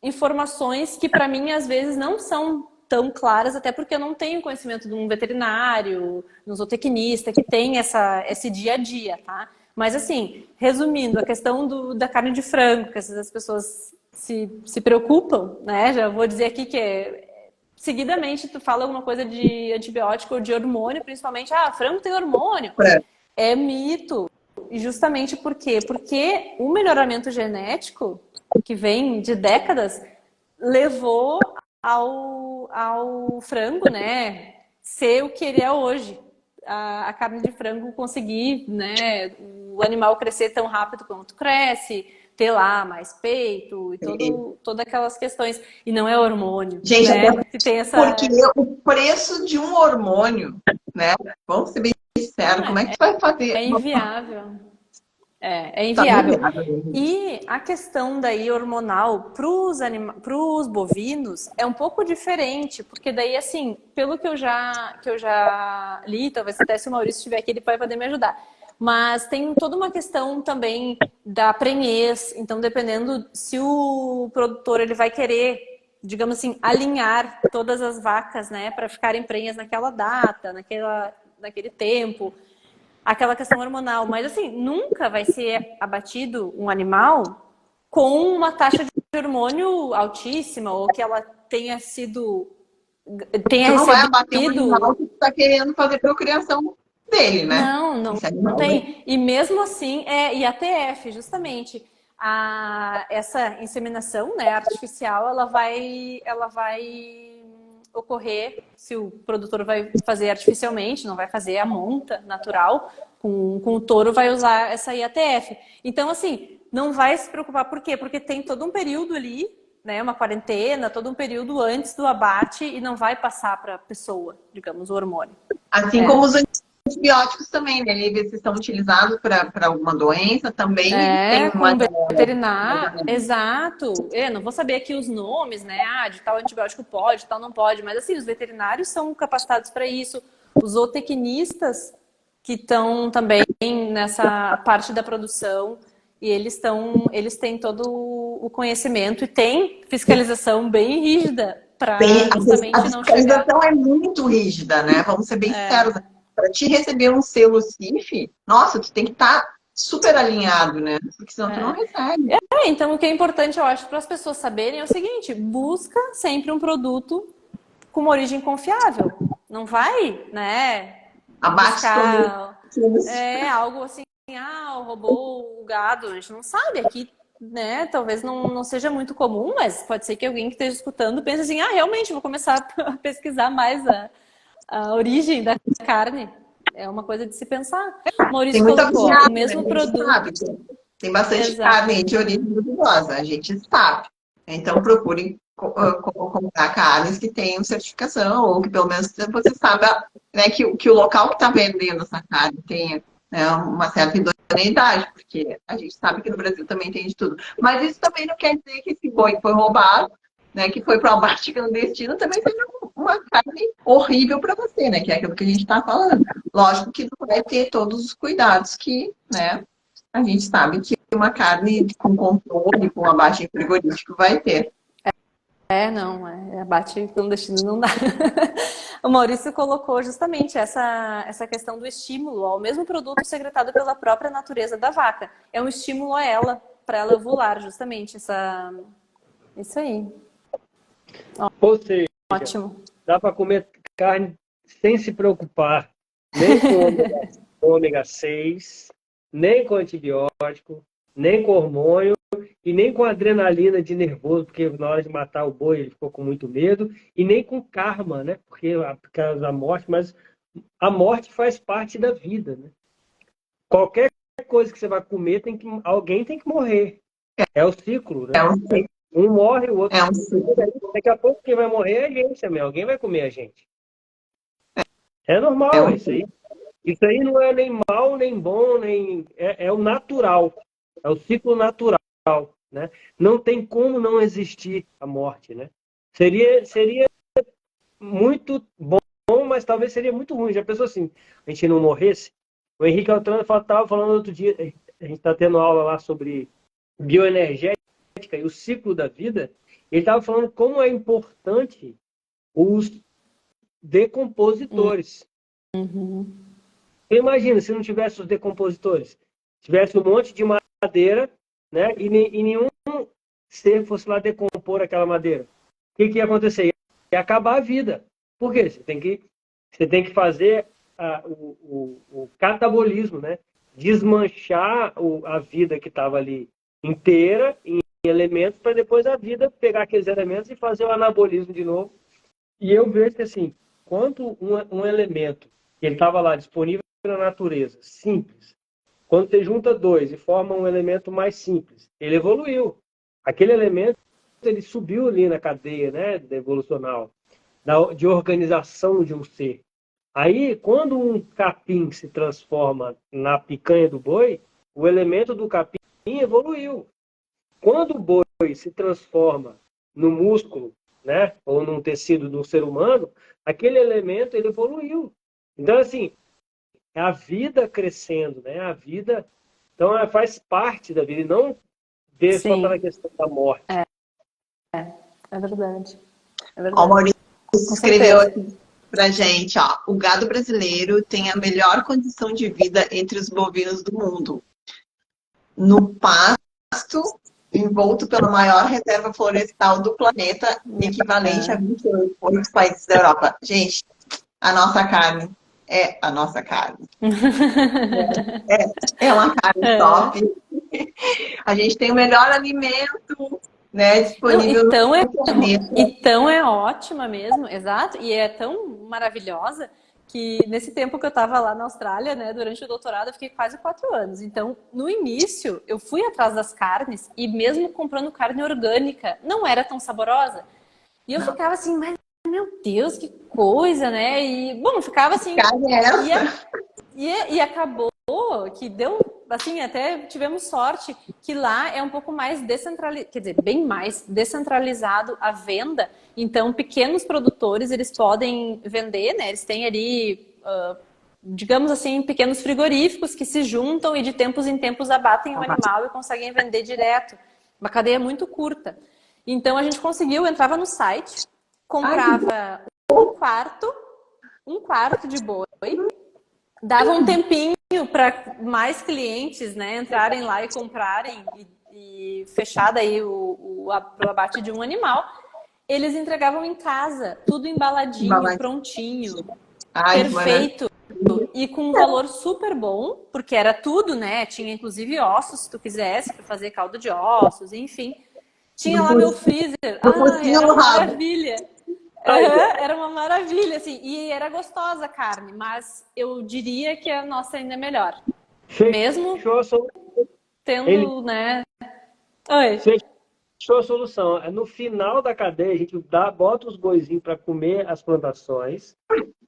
informações que para mim às vezes não são tão claras, até porque eu não tenho conhecimento de um veterinário, de um zootecnista que tem esse dia a dia, tá? Mas assim, resumindo, a questão da carne de frango, que as pessoas se preocupam, né? Já vou dizer aqui que seguidamente tu fala alguma coisa de antibiótico ou de hormônio, principalmente, frango tem hormônio. É mito. E justamente por quê? Porque o melhoramento genético, que vem de décadas, levou ao frango, né, ser o que ele é hoje. A carne de frango conseguir, né, o animal crescer tão rápido quanto cresce, ter lá mais peito e todas aquelas questões. E não é hormônio, Gente, né? até Que tem essa... porque o preço de um hormônio, né? Vamos ser bem sinceros, como é que tu vai fazer? É inviável. É Tá inviável. inviável. E a questão daí hormonal para os bovinos é um pouco diferente, porque daí, assim, pelo que eu já li, talvez até se o Maurício estiver aqui, ele vai poder me ajudar. Mas tem toda uma questão também da prenhez, então dependendo se o produtor ele vai querer, digamos assim, alinhar todas as vacas, né, para ficarem prenhas naquela data, naquele tempo, aquela questão hormonal. Mas assim, nunca vai ser abatido um animal com uma taxa de hormônio altíssima ou que ela tenha Tu não vai abater um recebido. animal que está querendo fazer procriação dele, né? Não Esse animal tem. E mesmo assim, e a TF, justamente, essa inseminação, né, artificial, ela vai ocorrer se o produtor vai fazer artificialmente, não vai fazer a monta natural, com o touro vai usar essa IATF. Então, assim, não vai se preocupar. Por quê? Porque tem todo um período ali, né, uma quarentena, todo um período antes do abate e não vai passar para a pessoa, digamos, o hormônio. assim como os antibióticos também, né? Eles estão utilizados para alguma doença também. Eles têm Com veterinário, exato. Eu não vou saber aqui os nomes, né? De tal antibiótico pode, tal não pode, mas assim, os veterinários são capacitados para isso. Os zootecnistas que estão também nessa parte da produção e eles têm todo o conhecimento e têm fiscalização bem rígida para justamente A não chegar. fiscalização é muito rígida, né? Vamos ser bem sinceros. Para te receber um selo CIF, nossa, tu tem que estar super alinhado, né? Porque senão tu não recebe. Então o que é importante, eu acho, para as pessoas saberem é o seguinte: busca sempre um produto com uma origem confiável. Não vai, né? Abate Buscar todos. algo assim, roubou o gado. A gente não sabe aqui, né? Talvez não seja muito comum, mas pode ser que alguém que esteja escutando pense assim: realmente, vou começar a pesquisar mais a origem da carne. É uma coisa de se pensar. O Tem Maurício muito colocou, o aviado, né? mesmo A gente produto. sabe. Tem bastante Exato. carne de origem duvidosa, a gente sabe. Então procure comprar carnes que tenham certificação, ou que pelo menos você saiba, né, que o local que está vendendo essa carne tenha, né, uma certa idoneidade, porque a gente sabe que no Brasil também tem de tudo. Mas isso também não quer dizer que esse boi foi roubado, né, que foi para o abate clandestino, também seja uma carne horrível para você, né, que é aquilo que a gente está falando. Lógico que não vai ter todos os cuidados que, né, a gente sabe que uma carne com controle, com abate frigorífico vai ter. Não, abate clandestino não dá. O Maurício colocou justamente essa questão do estímulo ao mesmo produto secretado pela própria natureza da vaca. É um estímulo a ela, para ela ovular, justamente. Isso aí. Ou seja, Ótimo. dá para comer carne sem se preocupar nem com ômega 6, nem com antibiótico, nem com hormônio e nem com adrenalina de nervoso, porque na hora de matar o boi ele ficou com muito medo, e nem com karma, né? Porque por causa da morte, mas a morte faz parte da vida, né? Qualquer coisa que você vai comer, alguém tem que morrer. É o ciclo, né? Um morre, o outro. Daqui a pouco quem vai morrer é a gente também. Alguém vai comer a gente. É normal isso aí. Isso aí não é nem mal, nem bom, nem. É o natural. É o ciclo natural. Né? Não tem como não existir a morte. Né? Seria muito bom, mas talvez seria muito ruim. Já pensou assim, a gente não morresse? O Henrique Altran estava falando outro dia, a gente está tendo aula lá sobre bioenergética e o ciclo da vida. Ele estava falando como é importante os decompositores. Uhum. Imagina se não tivesse os decompositores, tivesse um monte de madeira, né? E nenhum ser fosse lá decompor aquela madeira. O que ia acontecer? Ia acabar a vida. Por quê? Você tem que fazer o catabolismo, né? Desmanchar a vida que estava ali inteira em elementos para depois a vida pegar aqueles elementos e fazer o anabolismo de novo. E eu vejo que assim, quando um elemento que ele estava lá disponível na natureza, simples, Quando você junta dois e forma um elemento mais simples, ele evoluiu. Aquele elemento, ele subiu ali na cadeia, né, evolucional, de organização de um ser. Aí, quando um capim se transforma na picanha do boi, o elemento do capim evoluiu. Quando o boi se transforma no músculo, né, ou num tecido do ser humano, aquele elemento ele evoluiu. Então, assim, é a vida crescendo, né? A vida, então, ela faz parte da vida, e não só Sim, pela questão da morte. é verdade. É Ó, o verdade. Maurício Com escreveu certeza. aqui pra gente, ó. O gado brasileiro tem a melhor condição de vida entre os bovinos do mundo. No pasto, envolto pela maior reserva florestal do planeta, equivalente a 28 países da Europa. Gente, a nossa carne é a nossa carne. É uma carne É. top. A gente tem o melhor alimento, né, Não, disponível no planeta. então é ótima mesmo, exato, e é tão maravilhosa que nesse tempo que eu estava lá na Austrália, né, durante o doutorado, eu fiquei quase 4 anos. Então, no início, eu fui atrás das carnes e mesmo comprando carne orgânica, não era tão saborosa. E eu Não. ficava assim, mas meu Deus, que coisa, né? E, bom, ficava assim, Carne é essa? e acabou que deu, assim, até tivemos sorte que lá é um pouco mais descentralizado, quer dizer, bem mais descentralizado a venda. Então, pequenos produtores, eles podem vender, né? Eles têm ali, digamos assim, pequenos frigoríficos que se juntam e de tempos em tempos abatem o animal e conseguem vender direto. Uma cadeia muito curta. Então, a gente conseguiu, entrava no site, Ai, que bom. comprava um quarto de boi, dava um tempinho para mais clientes, né, entrarem lá e comprarem e fechar daí o abate de um animal. Eles entregavam em casa, tudo embaladinho, prontinho, Ai, que maravilha. perfeito e com um valor super bom, porque era tudo, né? Tinha inclusive ossos, se tu quisesse, para fazer caldo de ossos, enfim. Tinha lá meu freezer. Ai, Focinho era no uma rabo. maravilha. Era uma maravilha, assim. E era gostosa a carne, mas eu diria que a nossa ainda é melhor. Mesmo Fechou a solução. Ele tendo, né? Oi. fechou a solução. No final da cadeia, a gente bota os boizinhos para comer as plantações.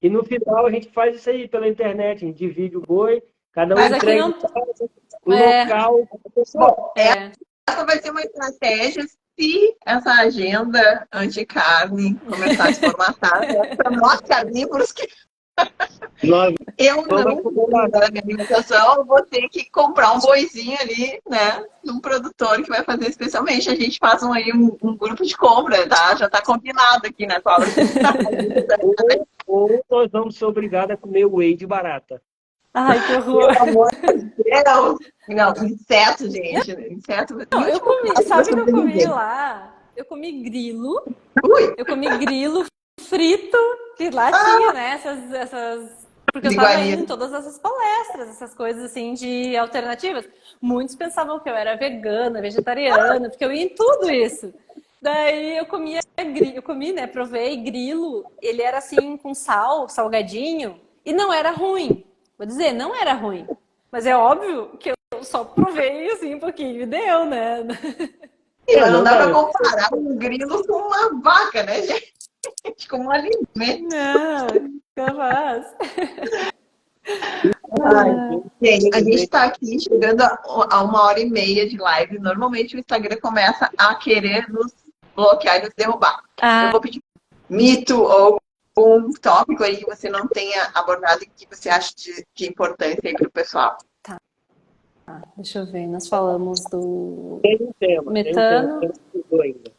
E no final, a gente faz isso aí pela internet. A gente divide o boi, cada um Mas aqui entrega não. em casa, o É, local. Bom, é. essa vai ser uma estratégia se essa agenda anti-carne começar a se formatar, né? Para nós carnívoros que Nós eu vamos não, na minha alimentação, eu vou ter que comprar um boizinho ali, né? Num produtor que vai fazer especialmente. A gente faz um grupo de compra, tá? Já tá combinado aqui na qual ou nós vamos ser obrigados a comer whey de barata. Ai, que horror. pelo amor de Deus! Não, inseto, gente. Inseto. Não, E eu última comi, coisa para sabe o que eu comi sobreviver. lá? Eu comi grilo. Ui, Eu comi grilo frito, que lá tinha, né? Porque eu tava iguaria. indo em todas essas palestras, essas coisas assim de alternativas. Muitos pensavam que eu era vegana, vegetariana, porque eu ia em tudo isso. Daí eu comi, né? Provei grilo. Ele era assim com sal, salgadinho, e não era ruim. Vou dizer, não era ruim. Mas é óbvio que eu só provei assim um pouquinho e deu, né? Mas não Não dá dá. para comparar um grilo com uma vaca, né, gente? Com um alimento. Não, capaz. Ai, gente, a gente está aqui chegando a 1 hora e meia de live. Normalmente o Instagram começa a querer nos bloquear e nos derrubar. Eu Ah, vou pedir mito ou um tópico aí que você não tenha abordado e que você acha de importância aí para o pessoal. deixa eu ver, nós falamos do Tem um tema que metano. você não estudou ainda.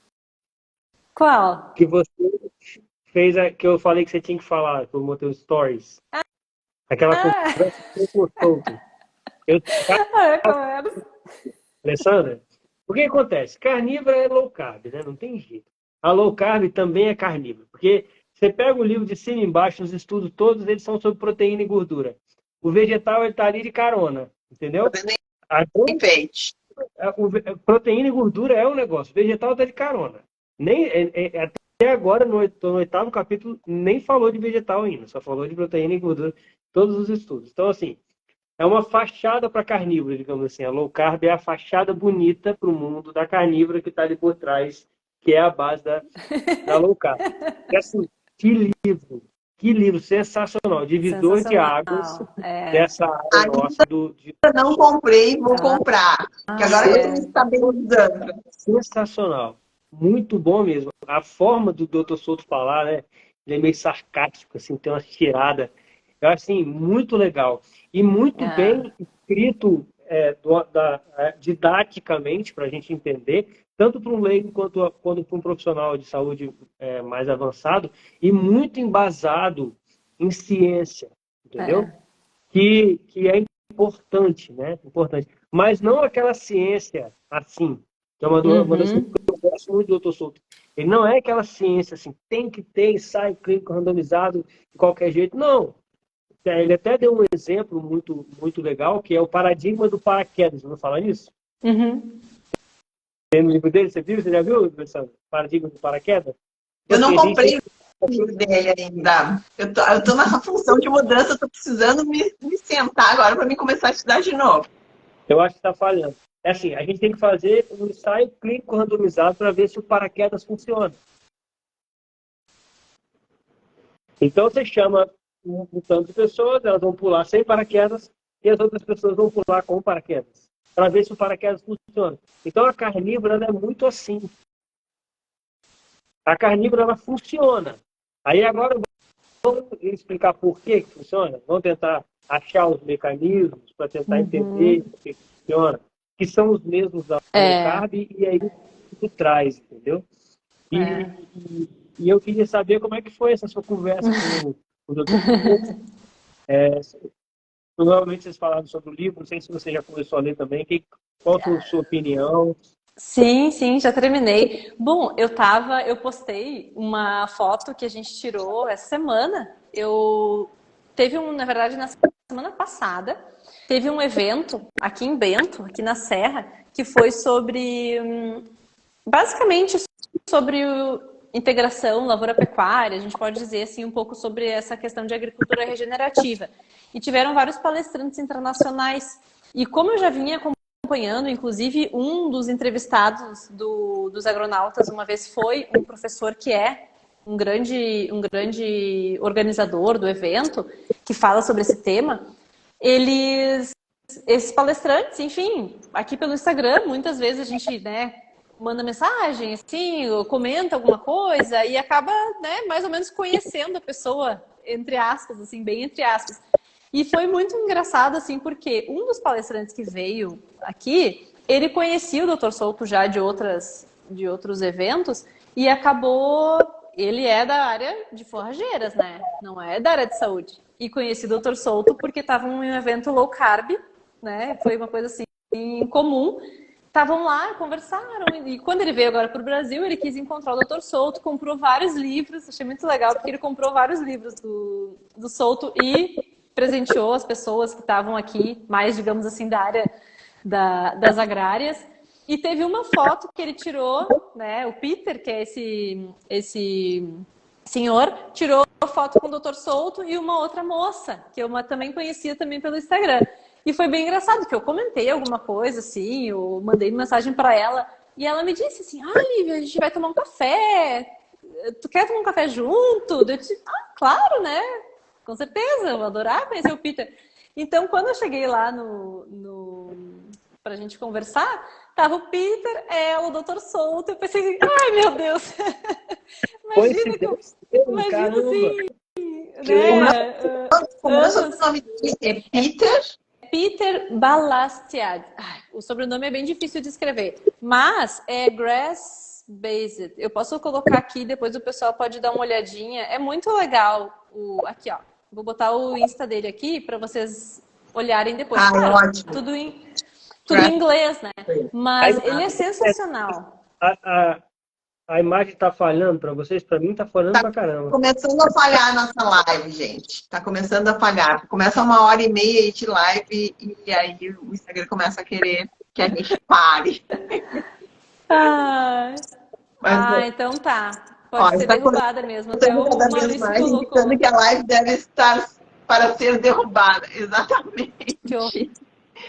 Qual? Que você fez, que eu falei que você tinha que falar por teus stories. Aquela Ah, conversa que você solto. Eu, como era? Alessandra, o que acontece? Carnívora é low carb, né? Não tem jeito. A low carb também é carnívora, porque você pega o livro de cima e embaixo, os estudos todos, eles são sobre proteína e gordura. O vegetal, ele tá ali de carona, entendeu? Enfeite. Proteína e gordura é um negócio, o vegetal tá de carona. Nem, até agora, no 8º capítulo, nem falou de vegetal ainda, só falou de proteína e gordura, todos os estudos. Então, assim, é uma fachada para carnívoro, digamos assim. A low carb é a fachada bonita para o mundo da carnívora que está ali por trás, que é a base da low carb. E assim, que livro sensacional, divisor de águas Sensacional. É. dessa área nossa Eu não comprei, vou comprar. Que agora que eu tô me estabilizando. sensacional. Muito bom mesmo. A forma do Dr. Souto falar, né? Ele é meio sarcástico, assim, tem uma tirada. Eu acho assim, muito legal. E muito bem escrito didaticamente para a gente entender, tanto para um leigo quanto para um profissional de saúde mais avançado, e muito embasado em ciência, entendeu? Que é importante, né? Importante. Mas não aquela ciência assim, que é uma das coisas que eu gosto muito do Dr. Souto. Ele não é aquela ciência assim, tem que ter ensaio clínico randomizado de qualquer jeito. Não. Ele até deu um exemplo muito, muito legal, que é o paradigma do paraquedas. Vamos falar nisso? Tem no livro dele, você viu? Você já viu, Alessandro? Paradigma do paraquedas? Eu não comprei o livro dele ainda. Eu tô nessa função de mudança, eu tô precisando me sentar agora para mim começar a estudar de novo. Eu acho que está falhando. É assim, a gente tem que fazer um ensaio clínico randomizado para ver se o paraquedas funciona. Então você chama um tanto de pessoas, elas vão pular sem paraquedas e as outras pessoas vão pular com paraquedas, para ver se o paraquedas funciona. Então a carnívora ela é muito assim. A carnívora ela funciona. Aí agora vamos explicar por que funciona? Vamos tentar achar os mecanismos para tentar entender por que funciona, que são os mesmos da low carb, e aí tudo traz, entendeu? E eu queria saber como é que foi essa sua conversa com o Dr. Provavelmente vocês falaram sobre o livro, não sei se você já começou a ler também. Qual a sua opinião? Sim, já terminei. Bom, eu postei uma foto que a gente tirou essa semana. Na verdade, na semana passada, teve um evento aqui em Bento, aqui na Serra, que foi basicamente sobre integração lavoura-pecuária, a gente pode dizer assim um pouco sobre essa questão de agricultura regenerativa. E tiveram vários palestrantes internacionais. E como eu já vinha acompanhando, inclusive um dos entrevistados dos agronautas uma vez foi um professor que é um grande organizador do evento, que fala sobre esse tema. Esses palestrantes, enfim, aqui pelo Instagram, muitas vezes a gente, né, manda mensagem, assim, ou comenta alguma coisa e acaba, né, mais ou menos conhecendo a pessoa, entre aspas, assim, bem entre aspas. E foi muito engraçado, assim, porque um dos palestrantes que veio aqui, ele conhecia o Dr. Souto já de outros eventos e ele é da área de forrageiras, né? Não é da área de saúde. E conheci o Dr. Souto porque estava em um evento low carb, né? Foi uma coisa assim, incomum. Estavam lá, conversaram, e quando ele veio agora para o Brasil, ele quis encontrar o Dr. Souto, comprou vários livros, achei muito legal, porque ele comprou vários livros do Souto e presenteou as pessoas que estavam aqui, mais, digamos assim, da área das agrárias. E teve uma foto que ele tirou, né, o Peter, que é esse senhor, tirou foto com o Dr. Souto e uma outra moça, que eu também conhecia também pelo Instagram. E foi bem engraçado, que eu comentei alguma coisa, assim, eu mandei mensagem para ela, e ela me disse assim, Lívia, a gente vai tomar um café, tu quer tomar um café junto? Eu disse, claro, né? Com certeza, eu vou adorar conhecer o Peter. Então, quando eu cheguei lá pra gente conversar, tava o Peter, o Dr. Souto, eu pensei, ai meu Deus! Imagina assim, né? Como é o sobrenome dele? É Peter? Peter Balastiad. O sobrenome é bem difícil de escrever, mas é grass-based. Eu posso colocar aqui, depois o pessoal pode dar uma olhadinha. É muito legal. Aqui, ó. Vou botar o Insta dele aqui para vocês olharem depois. Claro, ótimo. Tudo em inglês, né? Mas ele é sensacional. A imagem tá falhando para vocês? Para mim tá falhando pra caramba. Começando a falhar a nossa live, gente. Tá começando a falhar. Começa 1h30 aí de live e aí o Instagram começa a querer que a gente pare. Então tá. Pode ser derrubada mesmo. Até o Maurício colocou. Indicando que a live deve estar para ser derrubada. Exatamente. Que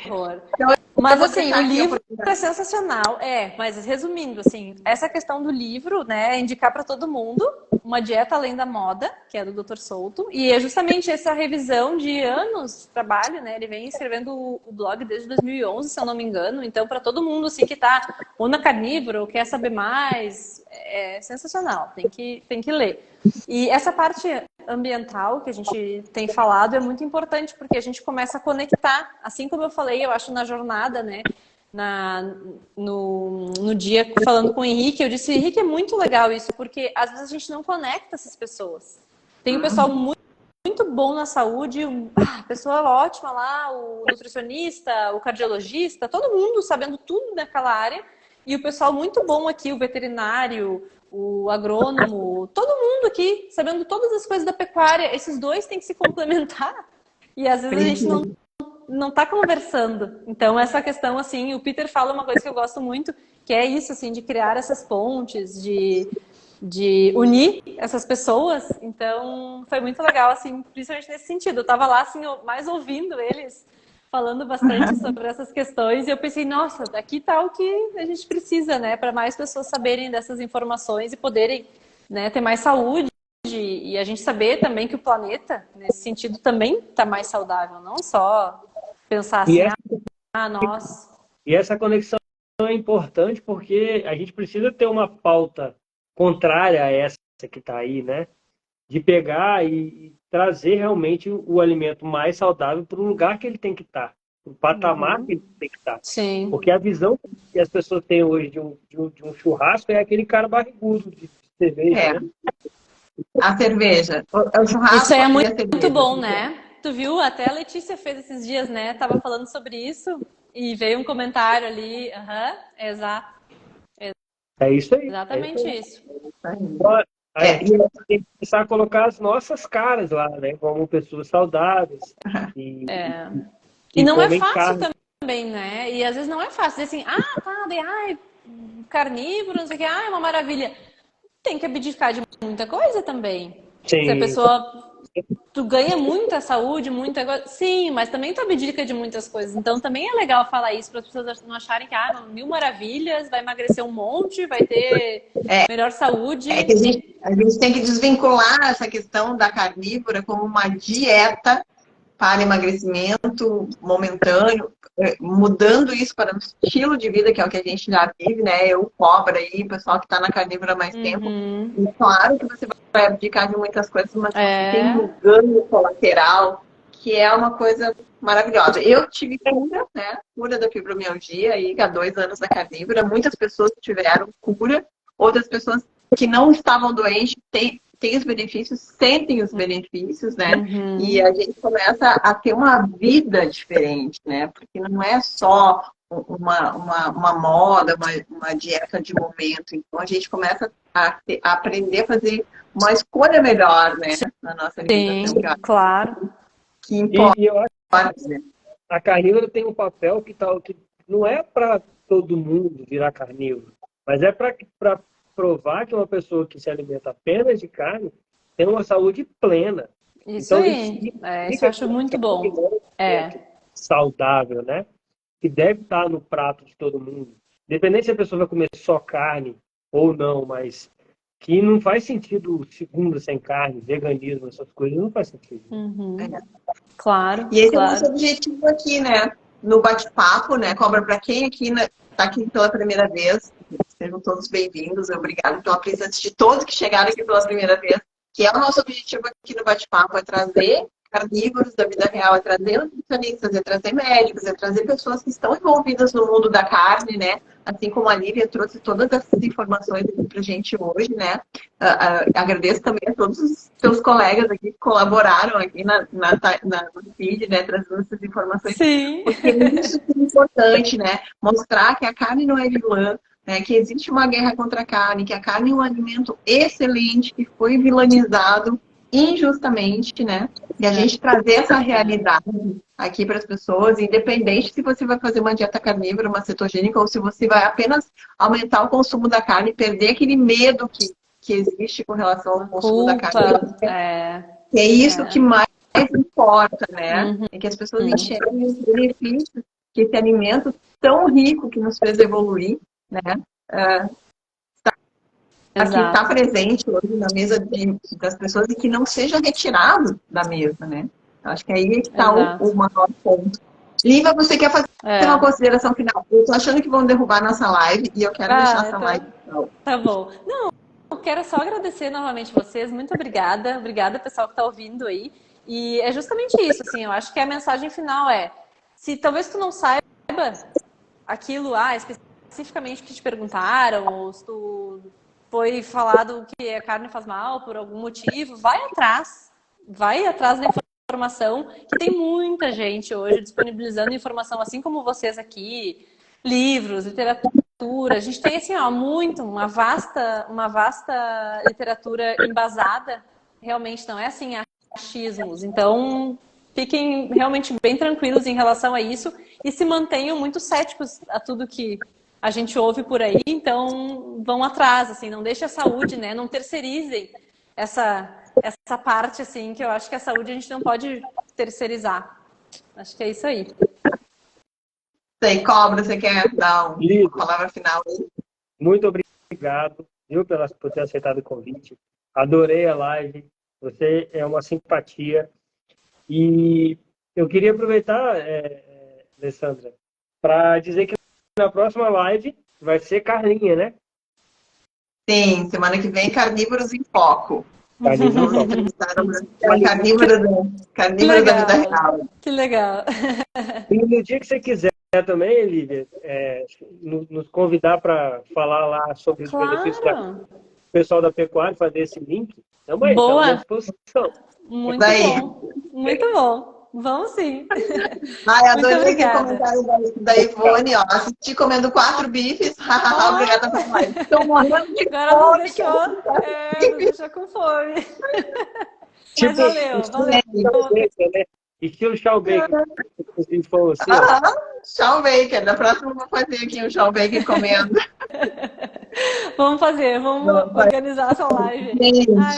horror. Então, Mas vou assim, deixar o aqui a livro oportunidade. é sensacional. Mas resumindo, assim, essa questão do livro, né, é indicar para todo mundo Uma Dieta Além da Moda, que é do Dr. Souto, e é justamente essa revisão de anos de trabalho, né? Ele vem escrevendo o blog desde 2011, se eu não me engano. Então, para todo mundo assim que tá ou na carnívora ou quer saber mais, é sensacional. Tem que ler. E essa parte ambiental que a gente tem falado é muito importante, porque a gente começa a conectar, assim como eu falei, eu acho, na jornada, né? No dia falando com o Henrique, eu disse, Henrique, é muito legal isso, porque às vezes a gente não conecta essas pessoas. Tem um pessoal muito bom na saúde, a pessoa ótima lá, o nutricionista, o cardiologista, todo mundo sabendo tudo daquela área, e o pessoal muito bom aqui, o veterinário, o agrônomo, todo mundo aqui sabendo todas as coisas da pecuária. Esses dois têm que se complementar, e às vezes a gente não tá conversando. Então, essa questão, assim, o Peter fala uma coisa que eu gosto muito, que é isso, assim, de criar essas pontes, de unir essas pessoas. Então, foi muito legal, assim, principalmente nesse sentido. Eu tava lá, assim, mais ouvindo eles falando bastante sobre essas questões, e eu pensei, nossa, daqui tá o que a gente precisa, né, para mais pessoas saberem dessas informações e poderem, né, ter mais saúde. E a gente saber também que o planeta, nesse sentido, também está mais saudável, não só pensar assim, nós. E essa conexão é importante porque a gente precisa ter uma pauta contrária a essa que está aí, né? De pegar e trazer realmente o alimento mais saudável para o lugar que ele tem que estar, para o patamar que ele tem que estar. Sim. Porque a visão que as pessoas têm hoje de um churrasco é aquele cara barrigudo de cerveja, né? A cerveja. O churrasco. Isso aí é muito bom, né? Tu viu? Até a Letícia fez esses dias, né? Tava falando sobre isso e veio um comentário ali. Exato. É isso aí. Exatamente isso. A gente tem que começar a colocar as nossas caras lá, né? Como pessoas saudáveis. E não é fácil também, né? E às vezes não é fácil dizer assim, carnívoro, não sei o que, é uma maravilha. Tem que abdicar de muita coisa também. Sim. Se a pessoa... Tu ganha muita saúde, muita coisa. Sim, mas também tu abdica de muitas coisas. Então também é legal falar isso para as pessoas não acharem que, mil maravilhas, vai emagrecer um monte, vai ter melhor saúde. É que a gente tem que desvincular essa questão da carnívora como uma dieta para emagrecimento momentâneo, mudando isso para um estilo de vida, que é o que a gente já vive, né? Eu cobro aí, pessoal que está na carnívora há mais tempo. E claro que você vai abdicar de muitas coisas, mas tem um ganho colateral, que é uma coisa maravilhosa. Eu tive cura, né? Cura da fibromialgia aí há 2 anos na carnívora. Muitas pessoas tiveram cura, outras pessoas que não estavam doentes têm os benefícios, sentem os benefícios, né? E a gente começa a ter uma vida diferente, né? Porque não é só uma moda, uma dieta de momento. Então a gente começa a aprender a fazer uma escolha melhor, né? Na nossa alimentação. Sim, claro. Que importa. E eu acho que a carnívora tem um papel que não é para todo mundo virar carnívoro, mas é para provar que uma pessoa que se alimenta apenas de carne tem uma saúde plena. Isso então, aí. Isso eu acho muito bom. Saudável, né? Que deve estar no prato de todo mundo. Independente se a pessoa vai comer só carne ou não, mas que não faz sentido segunda sem carne, veganismo, essas coisas, não faz sentido. Claro. E esse é o nosso objetivo aqui, né? No bate-papo, né? Cobra para quem aqui está aqui pela primeira vez. Sejam todos bem-vindos. Obrigada pela presença de todos que chegaram aqui pela primeira vez. Que é o nosso objetivo aqui no bate-papo, é trazer carnívoros da vida real, é trazer nutricionistas, é trazer médicos, é trazer pessoas que estão envolvidas no mundo da carne, né? Assim como a Lívia trouxe todas essas informações aqui pra gente hoje, né? Agradeço também a todos os seus colegas aqui que colaboraram aqui no feed, né? Trazendo essas informações. Sim. Porque isso é importante, né? Mostrar que a carne não é vilã, né, que existe uma guerra contra a carne, que a carne é um alimento excelente, que foi vilanizado injustamente, né? E a gente trazer essa realidade aqui para as pessoas, independente se você vai fazer uma dieta carnívora, uma cetogênica, ou se você vai apenas aumentar o consumo da carne, perder aquele medo que existe com relação ao consumo da carne. É isso que mais importa, né? É que as pessoas enxerguem os benefícios que esse alimento tão rico que nos fez evoluir, né? Aqui está presente hoje na mesa das pessoas e que não seja retirado da mesa, né? Acho que aí é que está o maior ponto. Lívia, você quer fazer uma consideração final? Eu estou achando que vão derrubar nossa live e eu quero deixar essa live. Tá bom. Não, eu quero só agradecer novamente vocês. Muito obrigada. Obrigada, pessoal que está ouvindo aí. E é justamente isso, assim, eu acho que a mensagem final se talvez tu não saiba aquilo especificamente que te perguntaram, ou se tu foi falado que a carne faz mal por algum motivo, vai atrás da informação, que tem muita gente hoje disponibilizando informação, assim como vocês aqui, livros, literatura. A gente tem assim, uma vasta literatura embasada, realmente não é assim achismos. Então, fiquem realmente bem tranquilos em relação a isso e se mantenham muito céticos a tudo que a gente ouve por aí. Então, vão atrás, assim, não deixem a saúde, né? Não terceirizem essa parte, assim, que eu acho que a saúde a gente não pode terceirizar. Acho que é isso aí. Sei, Cobra, você quer dar uma palavra final aí? Muito obrigado, viu, por ter aceitado o convite. Adorei a live. Você é uma simpatia. E eu queria aproveitar, Alessandra, para dizer que na próxima live vai ser Carlinha, né? Sim, semana que vem, Carnívoros em Foco. Carnívoro da vida real. Que legal. E no dia que você quiser também, Lívia, nos convidar para falar lá sobre os benefícios do pessoal da pecuária, fazer esse link, também boa. Tá à disposição. Muito bom. Muito bom. Vamos sim. Adorei o comentário da Ivone, ó. Assisti comendo 4 bifes. Obrigada pela live. Estou morrendo de agora fome. Não deixou com fome. Mas valeu. Estilo Shaw Baker. Shaw Baker. Da próxima eu vou fazer aqui um Shaw Baker comendo. Vamos organizar essa live.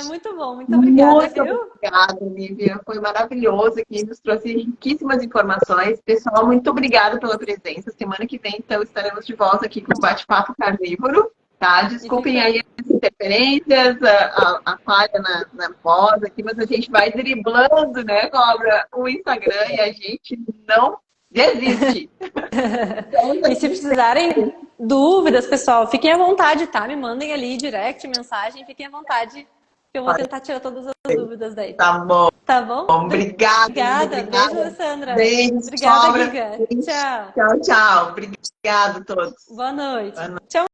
Muito bom. Muito obrigada, viu? Obrigada, Lívia. Foi maravilhoso aqui. Nos trouxe riquíssimas informações. Pessoal, muito obrigada pela presença. Semana que vem, então, estaremos de volta aqui com o Bate-Papo Carnívoro. Tá? Desculpem aí as interferências, a falha na voz aqui, mas a gente vai driblando, né, Cobra, o Instagram e a gente não desiste. E se precisarem dúvidas, pessoal, fiquem à vontade, tá? Me mandem ali direct, mensagem, fiquem à vontade, que eu vou tentar tirar todas as dúvidas daí. Tá bom. Tá bom? Obrigada. Beijo, Alessandra. Beijo, obrigada, Cobra. Giga. Tchau. Tchau. Obrigado a todos. Boa noite. Tchau.